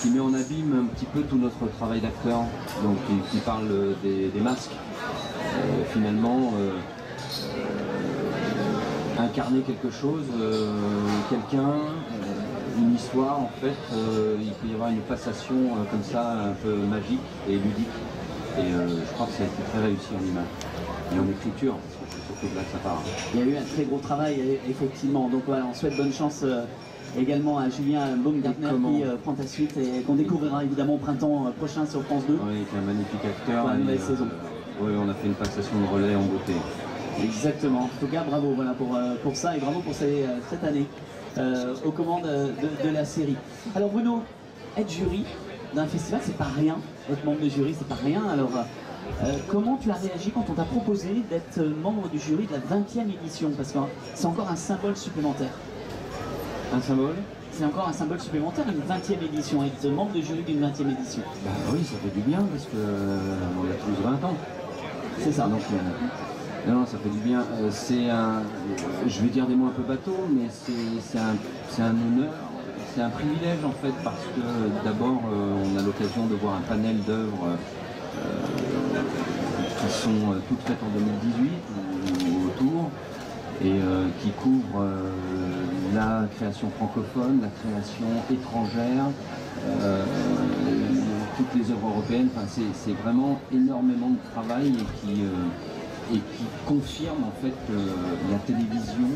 qui met en abîme un petit peu tout notre travail d'acteur, donc qui parle des masques. Finalement, incarner quelque chose, quelqu'un, une histoire, en fait, il peut y avoir une passation comme ça, un peu magique et ludique. Et je crois que ça a été très réussi en image et en écriture, parce que c'est surtout de là que ça part. Il y a eu un très gros travail, effectivement. Donc voilà, on souhaite bonne chance également à Julien Baumgartner qui prend ta suite et qu'on découvrira évidemment au printemps prochain sur France 2. Oui, qui est un magnifique acteur. Pour la nouvelle saison. Oui, on a fait une passation de relais en beauté. Exactement. En tout cas, bravo voilà, pour ça et bravo pour cette année aux commandes de la série. Alors Bruno, être jury d'un festival, c'est pas rien. Être membre de jury, c'est pas rien. Alors, comment tu as réagi quand on t'a proposé d'être membre du jury de la 20e édition? Parce que c'est encore un symbole supplémentaire. Un symbole? C'est encore un symbole supplémentaire, une 20e édition, être membre de jury d'une 20e édition. Bah oui, ça fait du bien parce que on a tous 20 ans. C'est ça. Donc, non, ça fait du bien. C'est un, je vais dire des mots un peu bateaux, mais c'est un honneur. C'est un privilège en fait parce que d'abord on a l'occasion de voir un panel d'œuvres qui sont toutes faites en 2018 ou autour et qui couvrent la création francophone, la création étrangère, toutes les œuvres européennes. Enfin, c'est vraiment énormément de travail et qui confirme en fait que la télévision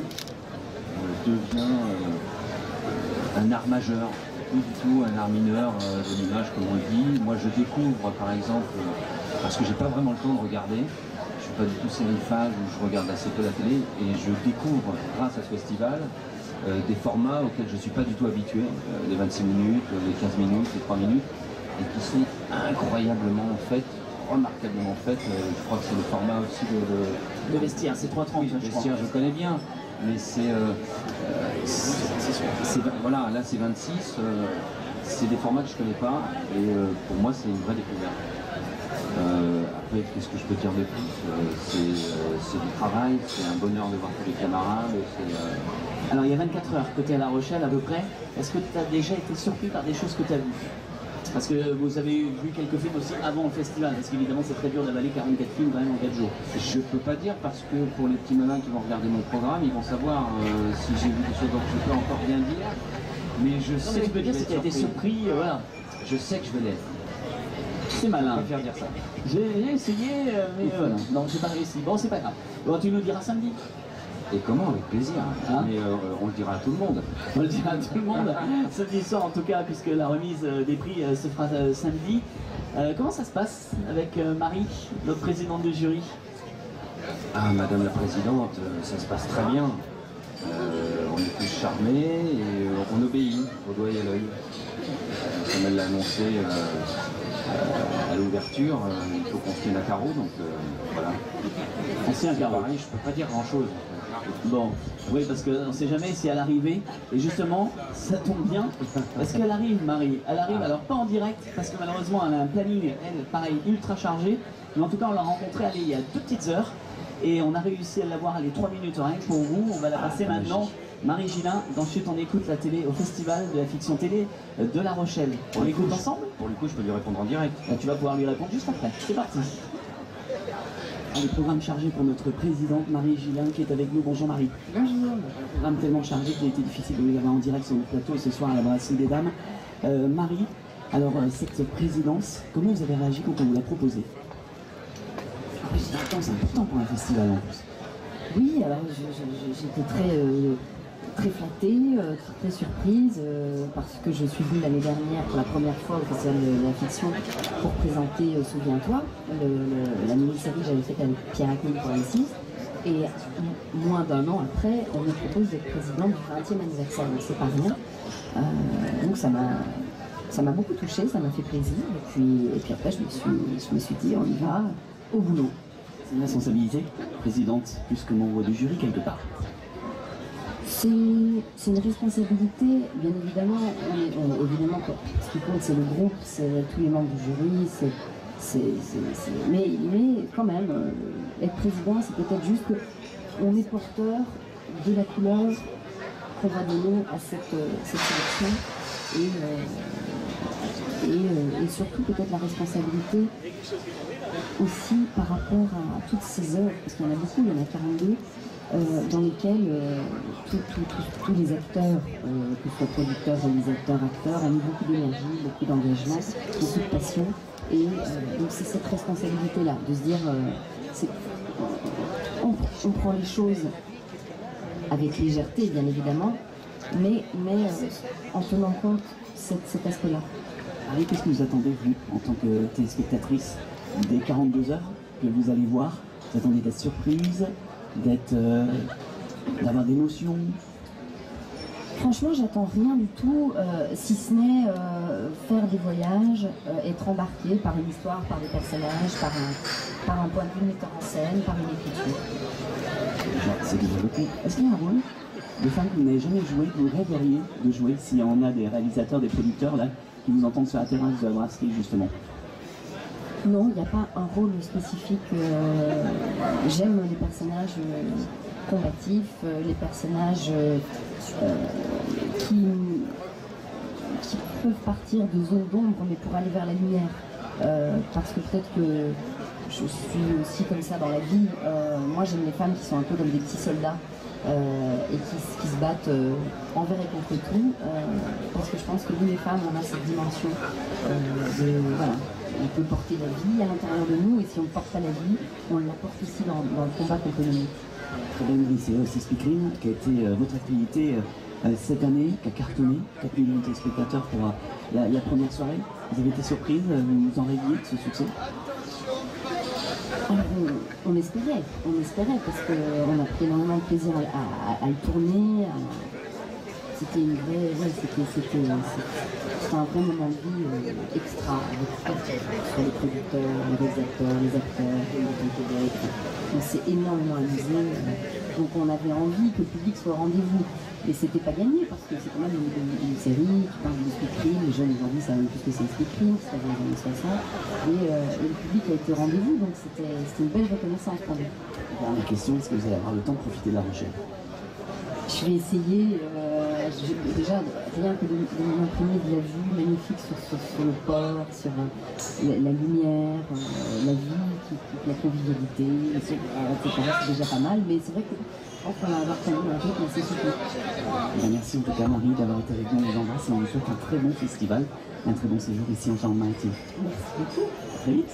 devient un art majeur, plus du tout un art mineur de l'image comme on le dit. Moi je découvre par exemple, parce que j'ai pas vraiment le temps de regarder, je suis pas du tout sériephage où je regarde assez peu la télé, et je découvre grâce à ce festival des formats auxquels je suis pas du tout habitué, les 26 minutes, les 15 minutes, les 3 minutes, et qui sont incroyablement faits, remarquablement faits. Je crois que c'est le format aussi de Vestiaire, c'est 3:30. Oui, Vestiaire, je connais bien. Mais voilà, là c'est 26, c'est des formats que je connais pas et pour moi c'est une vraie découverte. Après, qu'est-ce que je peux dire de plus? C'est du travail, c'est un bonheur de voir tous les camarades. Alors il y a 24 heures côté à La Rochelle à peu près. Est-ce que tu as déjà été surpris par des choses que tu as vues? Parce que vous avez vu quelques films aussi avant le festival, parce qu'évidemment c'est très dur d'avaler 44 films quand même en 4 jours. Je peux pas dire parce que pour les petits malins qui vont regarder mon programme, ils vont savoir si j'ai vu des choses dont je peux encore rien dire. Mais je sais que tu peux dire si tu as été surpris, voilà. Je sais que je vais l'être. C'est malin. Je vais faire dire ça. J'ai essayé, mais voilà. Non, j'ai pas réussi. Bon, c'est pas grave. Bon, tu nous diras samedi. Et comment? Avec plaisir. Hein? Mais on le dira à tout le monde. On le dira à tout le monde. Samedi soir en tout cas, puisque la remise des prix se fera samedi. Comment ça se passe avec Marie, notre présidente de jury? Ah, Madame la Présidente, ça se passe très bien. On est tous charmés et on obéit au doigt et à l'œil. Comme elle l'a annoncé à l'ouverture, il faut qu'on se tienne à carreau, donc voilà. On se tient à carreau. Pareil, je peux pas dire grand-chose. Bon, oui, parce qu'on ne sait jamais si à l'arrivée, et justement, ça tombe bien, parce qu'elle arrive, Marie, elle arrive, alors pas en direct, parce que malheureusement, elle a un planning, elle, pareil, ultra chargé, mais en tout cas, on l'a rencontrée, il y a 2 petites heures, et on a réussi à l'avoir, les 3 minutes rien que pour vous, on va la passer maintenant. Marie Gillin, dans Chut on écoute la télé, au festival de la fiction télé de La Rochelle. On écoute ensemble? Pour le coup, je peux lui répondre en direct. Tu vas pouvoir lui répondre juste après, c'est parti. Le programme chargé pour notre présidente Marie Gillin qui est avec nous. Bonjour Marie. Bonjour. Un programme tellement chargé qu'il a été difficile de vous avoir en direct sur notre plateau ce soir à la Brasserie des Dames. Marie, alors cette présidence, comment vous avez réagi quand on vous l'a proposée? C'est important pour un festival en plus. Oui, alors j'étais très flattée, très surprise, parce que je suis venue l'année dernière pour la première fois au Festival de la fiction pour présenter Souviens-toi, la mini-série que j'avais faite avec Pierre Acquin pour M6. Et moins d'1 an après, on me propose d'être présidente du 20e anniversaire, donc c'est pas rien. Donc ça m'a beaucoup touchée, ça m'a fait plaisir. Et puis après, je me suis dit, on y va, au boulot. C'est une responsabilité, présidente, plus que membre du jury quelque part. C'est une responsabilité, bien évidemment. Évidemment, ce qui compte, c'est le groupe, c'est tous les membres du jury. Mais quand même, être président, c'est peut-être juste qu'on est porteur de la couleur qu'on va donner à cette sélection. Et surtout peut-être la responsabilité aussi par rapport à toutes ces œuvres, parce qu'il y en a beaucoup, il y en a 42, dans lesquelles tous les acteurs, que ce soit producteurs, réalisateurs, acteurs, ont mis beaucoup d'énergie, beaucoup d'engagement, beaucoup de passion. Et donc c'est cette responsabilité-là, de se dire, on prend les choses avec légèreté, bien évidemment, mais en tenant compte cet aspect-là. Marie, qu'est-ce que vous attendez, vous, en tant que téléspectatrice, des 42 heures que vous allez voir? Vous attendez d'être surprise, d'avoir des notions? Franchement, j'attends rien du tout, si ce n'est faire des voyages, être embarqué par une histoire, par des personnages, par un point de vue metteur en scène, par une écriture. C'est déjà beaucoup. Est-ce qu'il y a un rôle de femme que vous n'avez jamais joué, que vous rêveriez de jouer, s'il y en a des réalisateurs, des producteurs là, qui vous entendent sur la terrasse de la brasserie, justement? Non, il n'y a pas un rôle spécifique. J'aime les personnages combatifs, les personnages qui peuvent partir de zones d'ombre, mais pour aller vers la lumière. Parce que peut-être que je suis aussi comme ça dans la vie. Moi, j'aime les femmes qui sont un peu comme des petits soldats. Et qui se battent envers et contre tout, parce que je pense que nous les femmes on a cette dimension voilà, on peut porter la vie à l'intérieur de nous, et si on ne porte pas la vie, on la porte aussi dans le combat qu'on peut mener. Très bien, c'est aussi Speakerine qui a été votre activité cette année, qui a cartonné 4 millions de téléspectateurs pour la première soirée. Vous avez été surprise, vous vous en rêviez de ce succès? Alors, on espérait, parce qu'on a pris énormément de plaisir à le tourner. C'était une vraie, c'était un vrai moment de vie extra, avec sur les producteurs, les réalisateurs, les acteurs, les Québec. On s'est énormément amusé. Donc on avait envie que le public soit au rendez-vous. Mais c'était pas gagné, parce que c'est quand même une série qui parle de speed-crime. Les jeunes aujourd'hui savent même plus ce que c'est le speed-crime, c'était dans les années 60. Et le public a été au rendez-vous, donc c'était une belle reconnaissance pour nous. Dernière question, est-ce que vous allez avoir le temps de profiter de La Rochelle? Je vais essayer, déjà rien que de m'imprimer de la vue magnifique sur le port, sur la lumière, la vie, la convivialité, etc. C'est déjà pas mal, mais c'est vrai que je pense qu'on va avoir quand même un rythme assez soutenu. Merci en tout cas Marie d'avoir été avec nous, on vous embrasse et on vous souhaite un très bon festival, un très bon séjour ici en Charente-Maritime. Merci beaucoup. À très vite.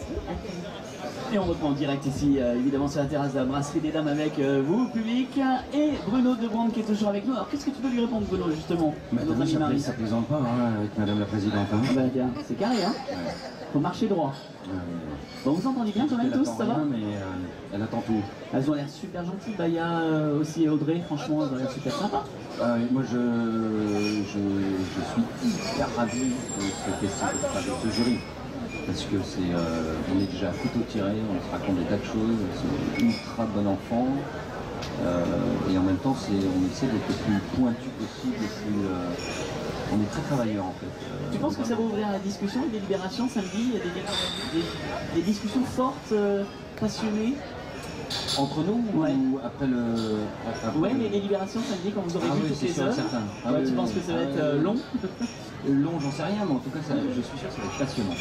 Et on reprend en direct ici, évidemment sur la terrasse de la brasserie des dames avec vous, public, et Bruno Debrande qui est toujours avec nous. Alors qu'est-ce que tu peux lui répondre, Bruno, justement? Ça plaisante pas avec Madame la Présidente. Hein. Ah bah tiens, c'est carré, hein. Faut marcher droit. Bon, vous entendez bien quand même tous, ça va? Mais elle attend tout. Elles ont l'air super gentilles. Bah il y a aussi Audrey, franchement, elles ont l'air super sympa. Moi je suis hyper ravi de ce festival, de ce jury. Parce que on est déjà à couteau tiré, on se raconte des tas de choses, c'est ultra bon enfant. Et en même temps, on essaie d'être le plus pointu possible, on est très travailleurs en fait. Tu penses que ça va ouvrir la discussion, les délibérations samedi? Il y a des discussions fortes, passionnées? Entre nous ou après le... Ouais, les délibérations samedi quand vous aurez vu toutes les œuvres. Tu penses que ça va être long? Long, j'en sais rien, mais en tout cas, je suis sûr que ça va être passionnant.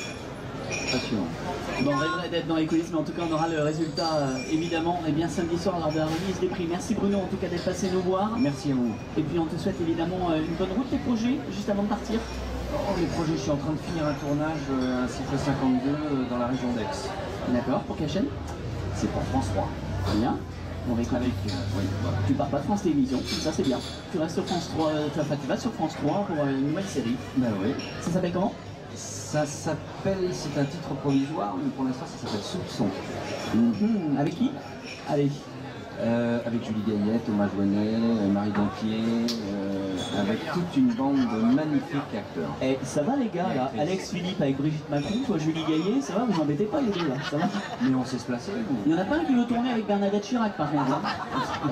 Bon, on rêverait d'être dans les coulisses, mais en tout cas on aura le résultat évidemment samedi soir lors de la remise des prix. Merci Bruno en tout cas d'être passé nous voir. Merci à vous. Et puis on te souhaite évidemment une bonne route. Les projets juste avant de partir? Les projets, je suis en train de finir un tournage à Cycle 52 dans la région d'Aix. D'accord, pour quelle chaîne? C'est pour France 3. Bien. On va écouter. Oui, voilà. Tu pars pas de France Télévisions, ça c'est bien. Tu restes sur France 3, tu vas sur France 3 pour une nouvelle série. Ben oui. Ça s'appelle comment? Ça s'appelle, c'est un titre provisoire, mais pour l'instant ça s'appelle Soupçon. Avec qui? Allez. Avec Julie Gaillette, Thomas Joannet, Marie Dampier, avec toute une bande de magnifiques acteurs. Et ça va les gars là, Alex Philippe avec Brigitte Macron, toi Julie Gaillet, ça va, vous embêtez pas les deux là, ça va? Mais on sait se placer. Il y en a pas un qui veut tourner avec Bernadette Chirac par contre. Hein.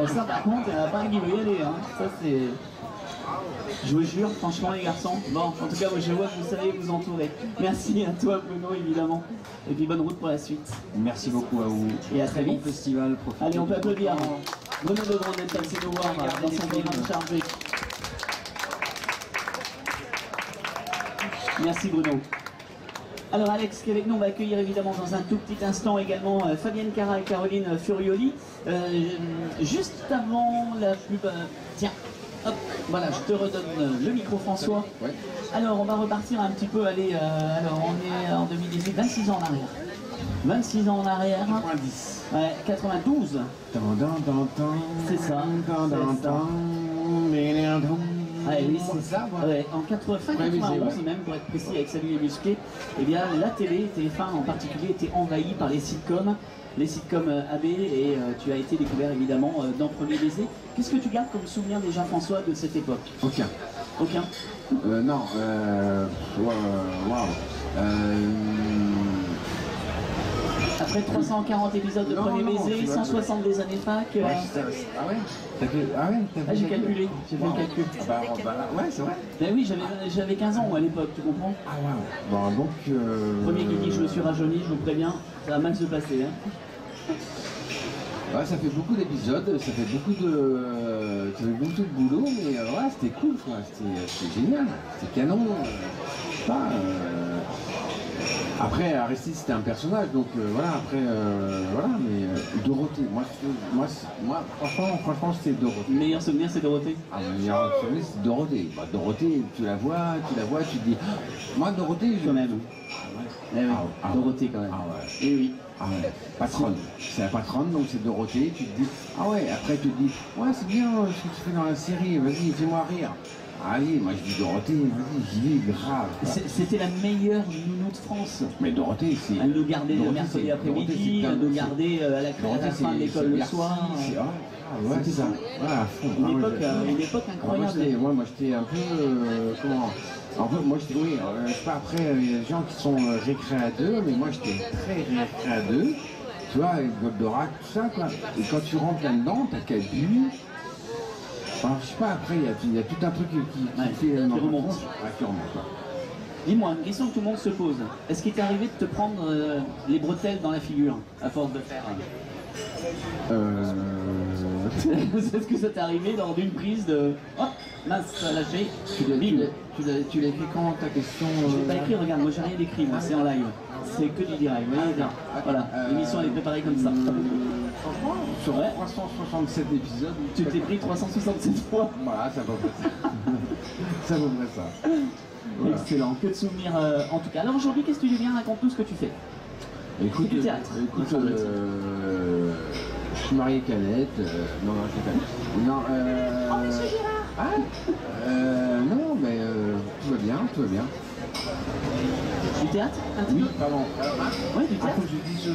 Ça par contre, il y en a pas un qui veut y aller. Hein. Ça c'est... Je vous jure, franchement les garçons, bon, en tout cas moi je vois que vous savez vous entourer. Merci à toi Bruno évidemment, et puis bonne route pour la suite. Merci beaucoup à vous. Et à très vite. Bon festival, profitez. Allez, on peut applaudir Bruno Legrand d'être passé nous voir dans son programme chargé. Merci Bruno. Alors Alex qui est avec nous, on va accueillir évidemment dans un tout petit instant également Fabienne Cara et Caroline Furioli. Juste avant la pub, tiens, hop, voilà, je te redonne le micro François. Ouais. Alors on va repartir un petit peu, allez, alors on est en 2018, 26 ans en arrière. 26 ans en arrière. 90. Ouais, 92. C'est ça. Ouais, oui, c'est ça. Ouais, en 91 même, pour être précis, avec Salut les musclés, eh bien, la télé, TF1 en particulier, était envahie par les sitcoms AB, et tu as été découvert évidemment dans Premier Baiser. Qu'est-ce que tu gardes comme souvenir déjà, François, de cette époque? Aucun. Aucun? Non, waouh. Après 340 épisodes de Premier Baiser, 160 des années fac. Ah ouais? J'ai calculé, j'ai fait le calcul. Ouais, c'est vrai. Ben oui, j'avais 15 ans à l'époque, tu comprends? Ah ouais. Bon, donc. Premier qui dit je me suis rajeuni, je vous préviens, ça va mal se passer. Hein. Ouais, ça fait beaucoup d'épisodes, ça fait beaucoup de boulot, mais ouais, c'était cool, quoi. C'était génial, c'était canon. Après, Aristide c'était un personnage, donc voilà, après, voilà, mais Dorothée, moi franchement c'était Dorothée. Le meilleur souvenir c'est Dorothée? Ah, le meilleur souvenir c'est Dorothée. Bah, Dorothée, tu la vois, tu te dis, moi Dorothée, quand même. Eh oui, Dorothée quand même. Ah ouais. Eh oui. Ah ouais, patronne. C'est la patronne, donc c'est Dorothée, tu te dis, ah ouais, après tu te dis, ouais c'est bien ce que tu fais dans la série, vas-y, fais-moi rire. Allez, moi je dis Dorothée, vas-y, j'y vais grave. C'était la meilleure nounou de France. Mais Dorothée, c'est... Elle nous gardait le mercredi après-midi, elle nous gardait à la fin de l'école le soir. Ah ouais, c'est ça. Ouais, à fond. Une époque incroyable. Moi j'étais un peu... comment... En fait, moi j'étais... Oui, je sais pas, après, il y a des gens qui sont récré à deux, mais moi j'étais très récré à deux. Tu vois, avec Goldorak, tout ça, quoi. Et quand tu rentres là-dedans, t'as qu'à bu. Alors, je sais pas, après, il y a tout un truc qui remonte. Qui remonte. Dis-moi, une question que tout le monde se pose. Est-ce qu'il t'est arrivé de te prendre les bretelles dans la figure, à force de faire... Est-ce que ça t'est arrivé dans une prise de... Hop, mince, lâché, Tu l'as écrit quand ta question Je l'ai pas écrit, regarde, moi j'ai rien écrit, moi c'est en live. C'est que du direct, vous voyez bien. Voilà, l'émission elle est préparée comme ça. Franchement, sur 367 épisodes... Tu t'es pris 367 fois. Voilà, ça va pas ça. Ça vaut vrai ça. Voilà. Excellent, que de souvenirs en tout cas. Alors aujourd'hui, qu'est-ce que tu viens, raconte-nous ce que tu fais. Écoute, du théâtre. Écoute, je suis marié Canette. Non, je sais pas. Non, Oh, monsieur Girard. non, mais tout va bien, tout va bien. Du théâtre un petit Oui, peu pardon. Oui, du théâtre.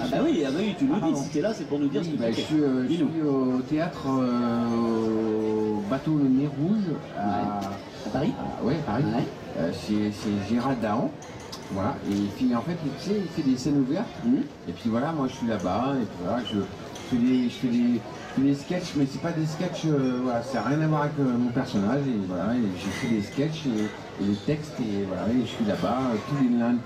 Ah bah oui, tu nous dis, si t'es là, c'est pour nous dire ce que tu fais. Je suis au théâtre au bateau Le Nez Rouge à Paris. Oui, à Paris. Ouais. C'est Gérald Dahan. Voilà, et puis en fait, tu sais, il fait des scènes ouvertes. Et puis voilà, moi je suis là-bas, et puis voilà, je fais des sketchs, mais c'est pas des sketchs, voilà, ça n'a rien à voir avec mon personnage, et voilà, et j'ai fait des sketchs et des textes, et voilà, et je suis là-bas tous les lundis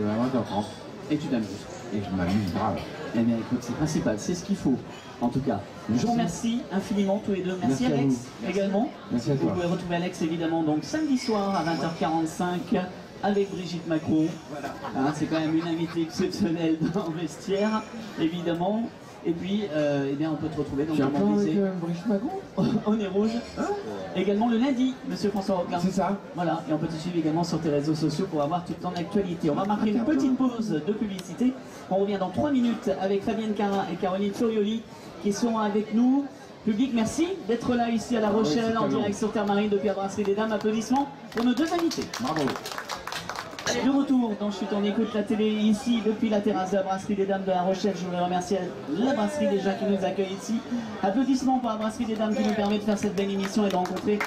à 20h30. Et tu t'amuses. Et je m'amuse grave. Eh bien écoute, c'est principal, c'est ce qu'il faut, en tout cas. Je vous remercie infiniment tous les deux. Merci Alex également. Merci à toi. Vous pouvez retrouver Alex évidemment donc samedi soir à 20h45. Avec Brigitte Macron. Voilà. Hein, c'est quand même une invitée exceptionnelle dans le vestiaire, évidemment. Et puis, eh bien, on peut te retrouver dans le moment avec Brigitte Macron au Nez Rouge. Hein, également le lundi, monsieur François Roquelin. C'est ça. Voilà, et on peut te suivre également sur tes réseaux sociaux pour avoir toute ton actualité. On va marquer une petite pause de publicité. On revient dans 3 minutes avec Fabienne Cara et Caroline Furioli qui sont avec nous. Public, merci d'être là ici à La Rochelle, en direct sur Terre Marine depuis la Brasserie des Dames. Applaudissements pour nos deux invités. Bravo. De retour dans Chut on écoute la télé ici depuis la terrasse de la brasserie des Dames de La Rochelle. Je voudrais remercier la brasserie déjà qui nous accueille ici. Applaudissements pour la brasserie des Dames qui nous permet de faire cette belle émission et de rencontrer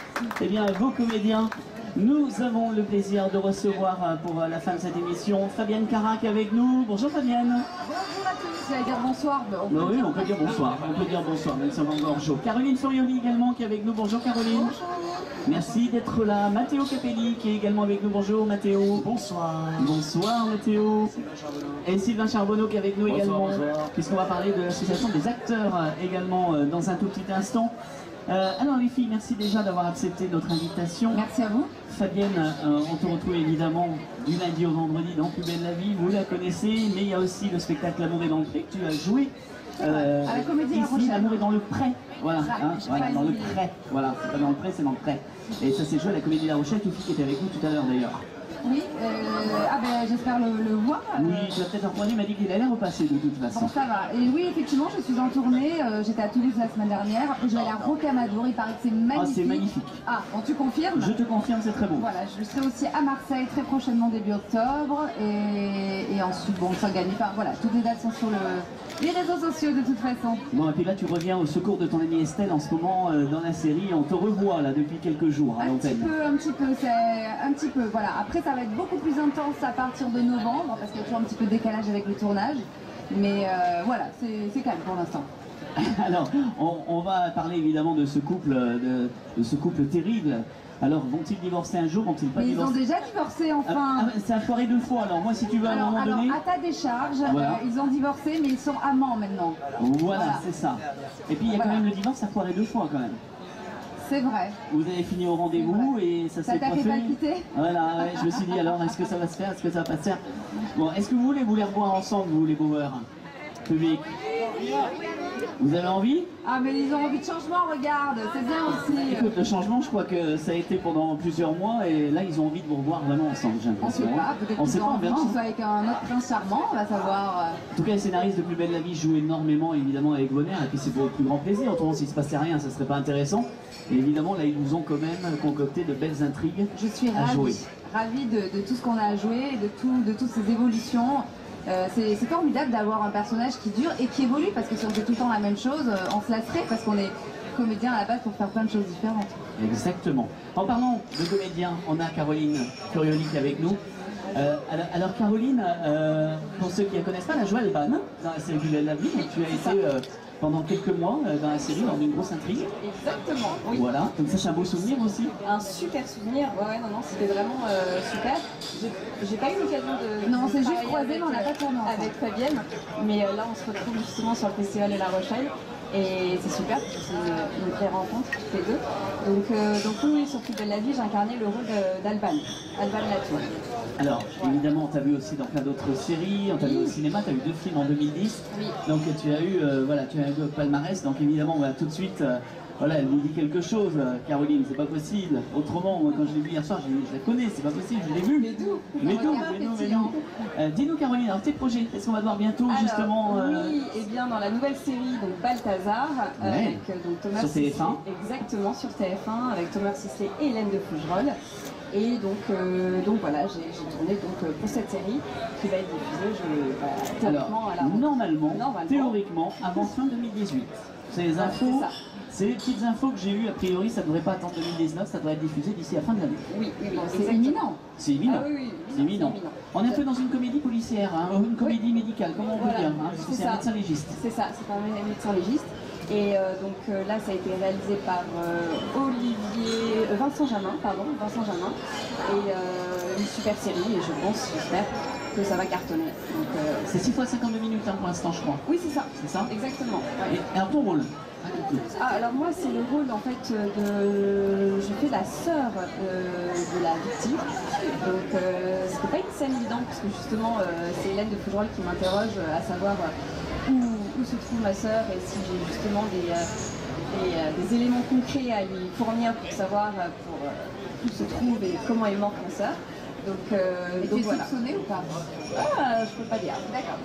vos comédiens. Nous avons le plaisir de recevoir pour la fin de cette émission Fabienne Carac avec nous. Bonjour Fabienne. Bonjour à tous, j'allais dire bonsoir. Oui, on peut dire bonsoir. On peut dire bonsoir, même si on va encore chaud. Caroline Furioli également qui est avec nous. Bonjour Caroline. Bonjour. Merci d'être là. Matteo Capelli qui est également avec nous. Bonjour Matteo. Bonsoir. Bonsoir Matteo. Et Sylvain Charbonneau qui est avec nous également. Puisqu'on va parler de l'association des acteurs également dans un tout petit instant. Alors les filles, merci déjà d'avoir accepté notre invitation. Merci à vous. Fabienne, on te retrouve évidemment du lundi au vendredi dans Plus belle la vie, vous la connaissez, mais il y a aussi le spectacle L'amour est dans le pré que tu as joué. À la Comédie La ici, Rochelle. L'amour est dans le pré. Voilà, voilà, dans le pré. Voilà, c'est pas dans le pré, c'est dans le pré. Et ça s'est joué à la Comédie La Rochelle, Toufi qui était avec nous tout à l'heure d'ailleurs. Oui, j'espère le voir. Oui, tu vas peut-être en prendre, il m'a dit qu'il allait repasser de toute façon. Bon, ça va. Et oui, effectivement, je suis en tournée. J'étais à Toulouse la semaine dernière. Après, je vais aller à Rocamadour. Il paraît que c'est magnifique. Ah, c'est magnifique. Ah, bon, tu confirmes? Je te confirme, c'est très beau. Voilà, je serai aussi à Marseille très prochainement début octobre. Et ensuite, bon, ça gagne. Enfin, voilà, toutes les dates sont sur les réseaux sociaux de toute façon. Bon, et puis là, tu reviens au secours de ton amie Estelle en ce moment dans la série. On te revoit là depuis quelques jours à l'antenne. Un petit peu, voilà. Après, ça va être beaucoup plus intense à partir de novembre, parce qu'il y a toujours un petit peu de décalage avec le tournage. Mais voilà, c'est calme pour l'instant. Alors, on va parler évidemment de ce couple, de ce couple terrible. Alors, vont-ils divorcer un jour, vont-ils pas divorcer? Ils ont déjà divorcé, enfin. C'est un foiré deux fois, alors moi si tu veux à un moment donné... Alors, à ta décharge, voilà. Ils ont divorcé, mais ils sont amants maintenant. Voilà. C'est ça. Et puis il y a quand même le divorce, ça a foiré deux fois quand même. C'est vrai. Vous avez fini au rendez-vous et ça s'est pas fait. Ça t'a fait palpiter? Voilà, ouais, je me suis dit alors, est-ce que ça va se faire, est-ce que ça va pas se faire? Bon, est-ce que vous voulez les revoir ensemble, vous les bowers public? Vous avez envie? Ah mais ils ont envie de changement, regarde, c'est bien aussi. Écoute, le changement, je crois que ça a été pendant plusieurs mois et là ils ont envie de vous revoir vraiment ensemble, j'ai On sait l'impression. pas, peut-être qu'ils ont envie que tu sois avec un autre prince charmant, on va savoir. En tout cas, les scénaristes de Plus belle la vie jouent énormément évidemment avec Bonheur et puis c'est pour le plus grand plaisir. Autrement, s'il se passait rien, ça serait pas intéressant. Et évidemment, là, ils nous ont quand même concocté de belles intrigues. Je suis ravie de tout ce qu'on a à jouer, de toutes ces évolutions. C'est formidable d'avoir un personnage qui dure et qui évolue, parce que si on fait tout le temps la même chose, on se lasserait, parce qu'on est comédien à la base pour faire plein de choses différentes. Exactement. En parlant de comédiens, on a Caroline Furioli qui est avec nous. Alors Caroline, pour ceux qui ne la connaissent pas, elle a joué Alban dans la série Plus belle la vie. Et tu as été pendant quelques mois dans la série, dans une grosse intrigue. Exactement, oui. Voilà, donc ça c'est un beau souvenir aussi. Un super souvenir, ouais, non, c'était vraiment super. J'ai pas eu l'occasion de... Non, on s'est juste croisés, mais on n'a pas tourné ensemble. Avec Fabienne, mais là on se retrouve justement sur le festival de La Rochelle. Et c'est super, c'est une vraie rencontre toutes les deux. Donc oui, sur Plus belle la vie, j'ai incarné le rôle d'Alban, Alban Latour. Alors, évidemment, on t'a vu aussi dans plein d'autres séries, on t'a vu au cinéma, tu as eu 2 films en 2010. Oui. Donc tu as eu un palmarès, donc évidemment, on va tout de suite... Voilà, elle nous dit quelque chose, Caroline, c'est pas possible. Autrement, moi, quand je l'ai vue hier soir, je la connais, c'est pas possible, je l'ai vue. Mais d'où Dis-nous, Caroline, alors tes projets, est-ce qu'on va voir bientôt justement Oui, et bien dans la nouvelle série, donc Balthazar, avec donc, Thomas sur Sisley, TF1. Exactement, sur TF1, avec Thomas Sisley et Hélène de Fougerolles. Et donc voilà, j'ai tourné pour cette série qui va être diffusée théoriquement à la rentrée. Normalement, théoriquement, avant fin 2018. C'est les infos. C'est les petites infos que j'ai eues, a priori ça ne devrait pas attendre 2019, ça devrait être diffusé d'ici la fin de l'année. Oui, c'est imminent. C'est imminent. Ah, oui, c'est imminent. On est un peu dans une comédie policière, une comédie médicale, comment on peut dire, parce que c'est un médecin légiste. C'est ça, c'est un médecin légiste. Et là ça a été réalisé par Vincent Jamin, et une super série, et j'espère que ça va cartonner. C'est 6 fois 52 minutes pour l'instant, je crois. Oui, c'est ça. C'est ça? Exactement. Ouais. Et alors ton rôle? Alors moi c'est le rôle en fait je fais la sœur de la victime, donc c'était pas une scène évidente parce que justement c'est Hélène de Fougerolles qui m'interroge à savoir où se trouve ma sœur et si j'ai justement des éléments concrets à lui fournir pour savoir où se trouve et comment est morte ma sœur. Donc voilà. Soupçonné ou pas? Je peux pas dire. D'accord.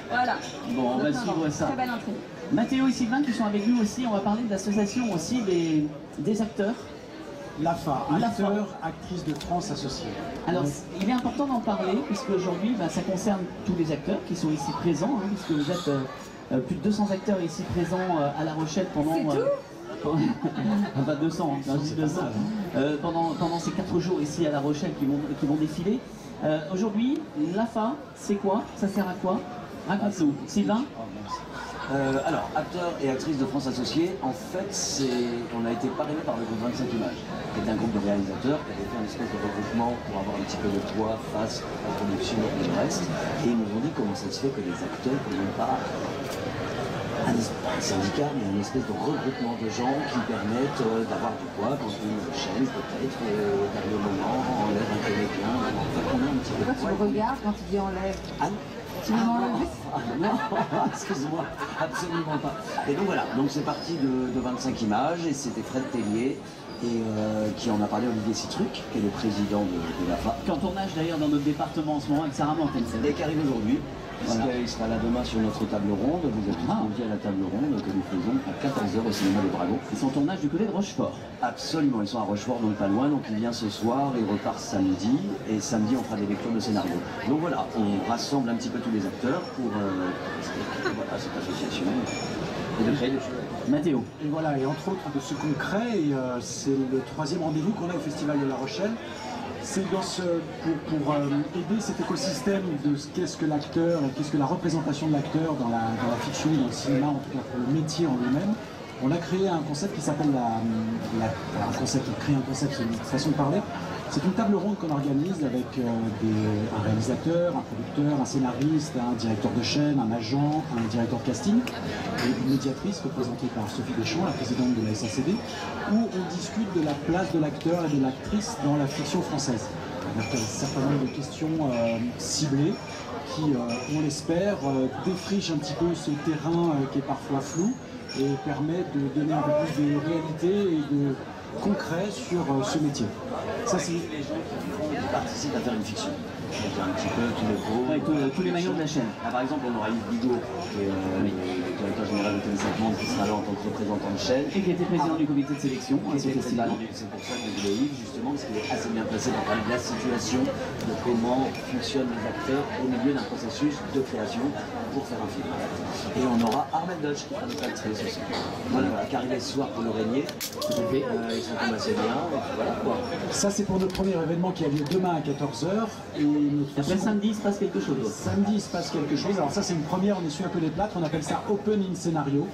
Voilà. Bon, on va suivre ça. Très belle intrigue. Mathéo et Sylvain qui sont avec nous aussi, on va parler de l'association aussi des acteurs L'AFA, acteur, actrice de France associée. Alors, il est important d'en parler, puisque aujourd'hui, ça concerne tous les acteurs qui sont ici présents, hein, puisque vous êtes plus de 200 acteurs ici présents à La Rochelle pendant... Pas 200, hein, je dis 200. Pendant ces 4 jours ici à La Rochelle qui vont défiler. Aujourd'hui, l'AFA, c'est quoi? Ça sert à quoi? Raconte-nous. Sylvain? Alors, acteur et actrice de France Associés, en fait, on a été parrainé par le groupe 25 Images, qui est un groupe de réalisateurs qui avait fait un espèce de regroupement pour avoir un petit peu de poids face à la production et le reste. Et ils nous ont dit comment ça se fait que les acteurs n'ont pas un syndicat, mais une espèce de regroupement de gens qui permettent d'avoir du poids quand une chaîne, peut-être, dernier moment, enlève un comédien. Enfin, on a un petit peu de poids. Pourquoi tu me regardes quand tu dis enlève? Tu non, excuse-moi, absolument pas. Et donc voilà, donc c'est parti de 25 Images et c'était Fred Tellier qui en a parlé, Olivier Citruc, qui est le président de l'AFA. Qui est en tournage d'ailleurs dans notre département en ce moment avec Sarah Mortensen. Et qui arrive aujourd'hui. Voilà. Il sera là demain sur notre table ronde. Vous êtes tous conviés à la table ronde que nous faisons à 14h au cinéma des Dragons. Ils sont en tournage du côté de Rochefort. Absolument, ils sont à Rochefort, donc pas loin. Donc il vient ce soir, il repart samedi. Et samedi, on fera des lectures de scénario. Donc voilà, on rassemble un petit peu tous les acteurs pour voilà, cette association et de créer des choses. Mathéo. Et voilà, et entre autres de ce qu'on crée, c'est le 3e rendez-vous qu'on a au Festival de La Rochelle. C'est pour aider cet écosystème de qu'est-ce que l'acteur, qu'est-ce que la représentation de l'acteur dans la fiction, dans le cinéma, en tout cas pour le métier en lui-même. On a créé un concept qui s'appelle créer un concept, c'est une façon de parler. C'est une table ronde qu'on organise avec un réalisateur, un producteur, un scénariste, un directeur de chaîne, un agent, un directeur de casting et une médiatrice représentée par Sophie Deschamps, la présidente de la SACD, où on discute de la place de l'acteur et de l'actrice dans la fiction française. Avec un certain nombre de questions ciblées qui, on l'espère, défrichent un petit peu ce terrain qui est parfois flou et permet de donner un peu plus de réalité et de concret sur ce métier. Ça, c'est les gens qui participent à faire une fiction. Donc un petit peu tous les pros. Ouais, tous les maillons de la chaîne. Là, par exemple, on aura Yves Bigot, qui est le directeur général de Télé5 Monde, qui sera là en tant que représentant de chaîne. Et qui était président du comité de sélection à ce festival. C'est pour ça qu'on voulait Yves, justement, parce qu'il est assez bien placé pour parler de la situation, de comment fonctionnent les acteurs au milieu d'un processus de création pour faire un film. Et on aura Armel Dodge qui fera notre actrice aussi. Voilà, qui arrive ce soir pour le régner. Ils sont tombés assez bien. Et puis voilà quoi. Ça, c'est pour notre premier événement qui a lieu demain à 14h. Et après samedi, il se passe quelque chose. Samedi, il se passe quelque chose. Alors ça, c'est une première, on essuie un peu les plâtres, on appelle ça Open in Scénario.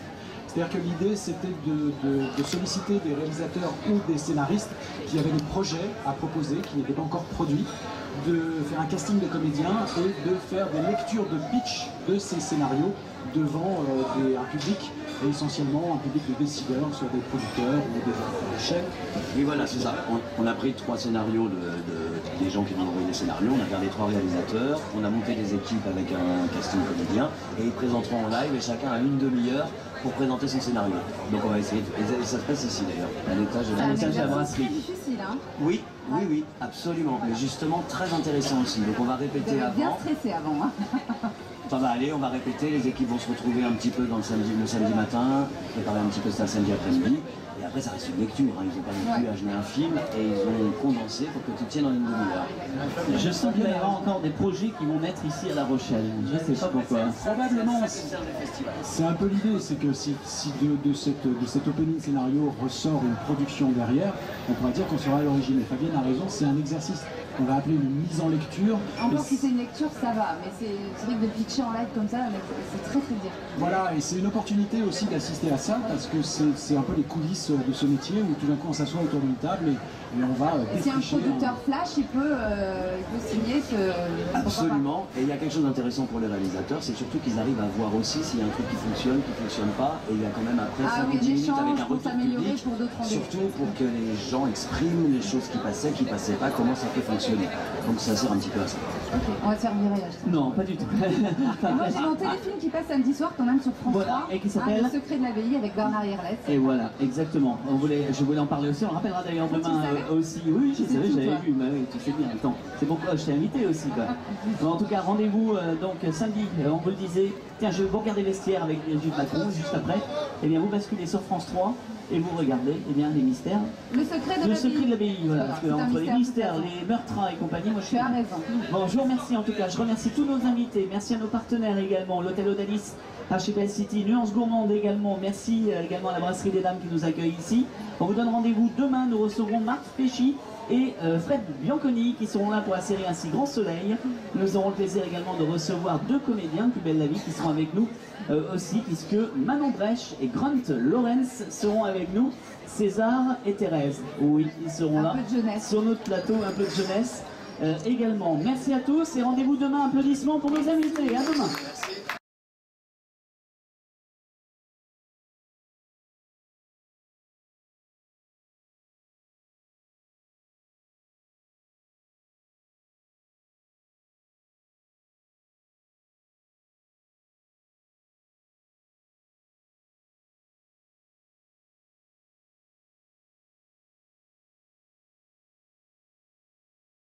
C'est-à-dire que l'idée, c'était de solliciter des réalisateurs ou des scénaristes qui avaient des projets à proposer, qui n'étaient pas encore produits, de faire un casting de comédiens et de faire des lectures de pitch de ces scénarios devant un public, et essentiellement un public de décideurs, soit des producteurs ou des chaînes. Oui, voilà, c'est ça. On a pris 3 scénarios des gens qui vont envoyer des scénarios, on a gardé 3 réalisateurs, on a monté des équipes avec un casting comédien, et ils présenteront en live, et chacun a une demi-heure pour présenter son scénario. Donc on va essayer, et ça se passe ici d'ailleurs, à l'étage de la brasserie. C'est difficile, hein? Oui, absolument, mais justement très intéressant aussi. Donc on va répéter avant. Bien stressé avant, hein? Ça va aller, on va répéter, les équipes vont se retrouver un petit peu dans le samedi matin, préparer un petit peu ça le samedi après-midi, et après ça reste une lecture, hein. Ils n'ont pas non plus à jouer un film, et ils ont condensé pour que tout tienne en une demi-heure. Je sens qu'il va y avoir encore des projets qui vont naître ici à La Rochelle, je sais pas pourquoi. Probablement, c'est un peu l'idée, c'est que si de cet opening scénario ressort une production derrière, on pourrait dire qu'on sera à l'origine. Et Fabienne a raison, c'est un exercice qu'on va appeler une mise en lecture. Encore si c'est une lecture, ça va, mais c'est vrai que de pitcher en live comme ça, c'est très très dur. Voilà, et c'est une opportunité aussi d'assister à ça, parce que c'est un peu les coulisses de ce métier, où tout d'un coup on s'assoit autour d'une table et on va si un producteur flash, il peut signer ce... Absolument, et il y a quelque chose d'intéressant pour les réalisateurs, c'est surtout qu'ils arrivent à voir aussi s'il y a un truc qui fonctionne pas, et il y a quand même après 5 minutes avec un retour public, surtout pour que les gens expriment les choses qui passaient pas, comment ça peut fonctionner. Donc ça sert un petit peu à ça. Ok, on va se faire virer là. Non, pas du tout. Moi j'ai mon téléfilm qui passe samedi soir quand même sur France 3, et qui s'appelle Le secret de l'abbaye avec Bernard Yerlet. Et voilà, exactement. Je voulais en parler aussi, on rappellera d'ailleurs demain aussi. Oui, je savais, j'avais vu, mais oui, tu sais bien. Attends, c'est pourquoi je t'ai invité aussi. Quoi. En tout cas, rendez-vous donc samedi, on vous le disait, Tiens, je vais vous regarder Vestiaire avec Brigitte Macron juste après. Eh bien, vous basculez sur France 3 et vous regardez les mystères. Le secret de l'abbaye, voilà. Parce que entre les mystères, peut-être. les meurtres et compagnie, moi je suis... Tu as raison. Bon, je vous remercie en tout cas. Je remercie tous nos invités. Merci à nos partenaires également. L'Hôtel Odalis, Archipel City, Nuance Gourmande également. Merci également à la Brasserie des Dames qui nous accueille ici. On vous donne rendez-vous demain. Nous recevrons Marc Péchy et Fred Bianconi qui seront là pour la série Ainsi Grand Soleil. Nous aurons le plaisir également de recevoir 2 comédiens, Plus belle la vie, qui seront avec nous aussi, puisque Manon Brèche et Grant Lawrence seront avec nous, César et Thérèse. Oui, ils seront là sur notre plateau, un peu de jeunesse également. Merci à tous et rendez-vous demain. Applaudissements pour nos invités. À demain. Merci.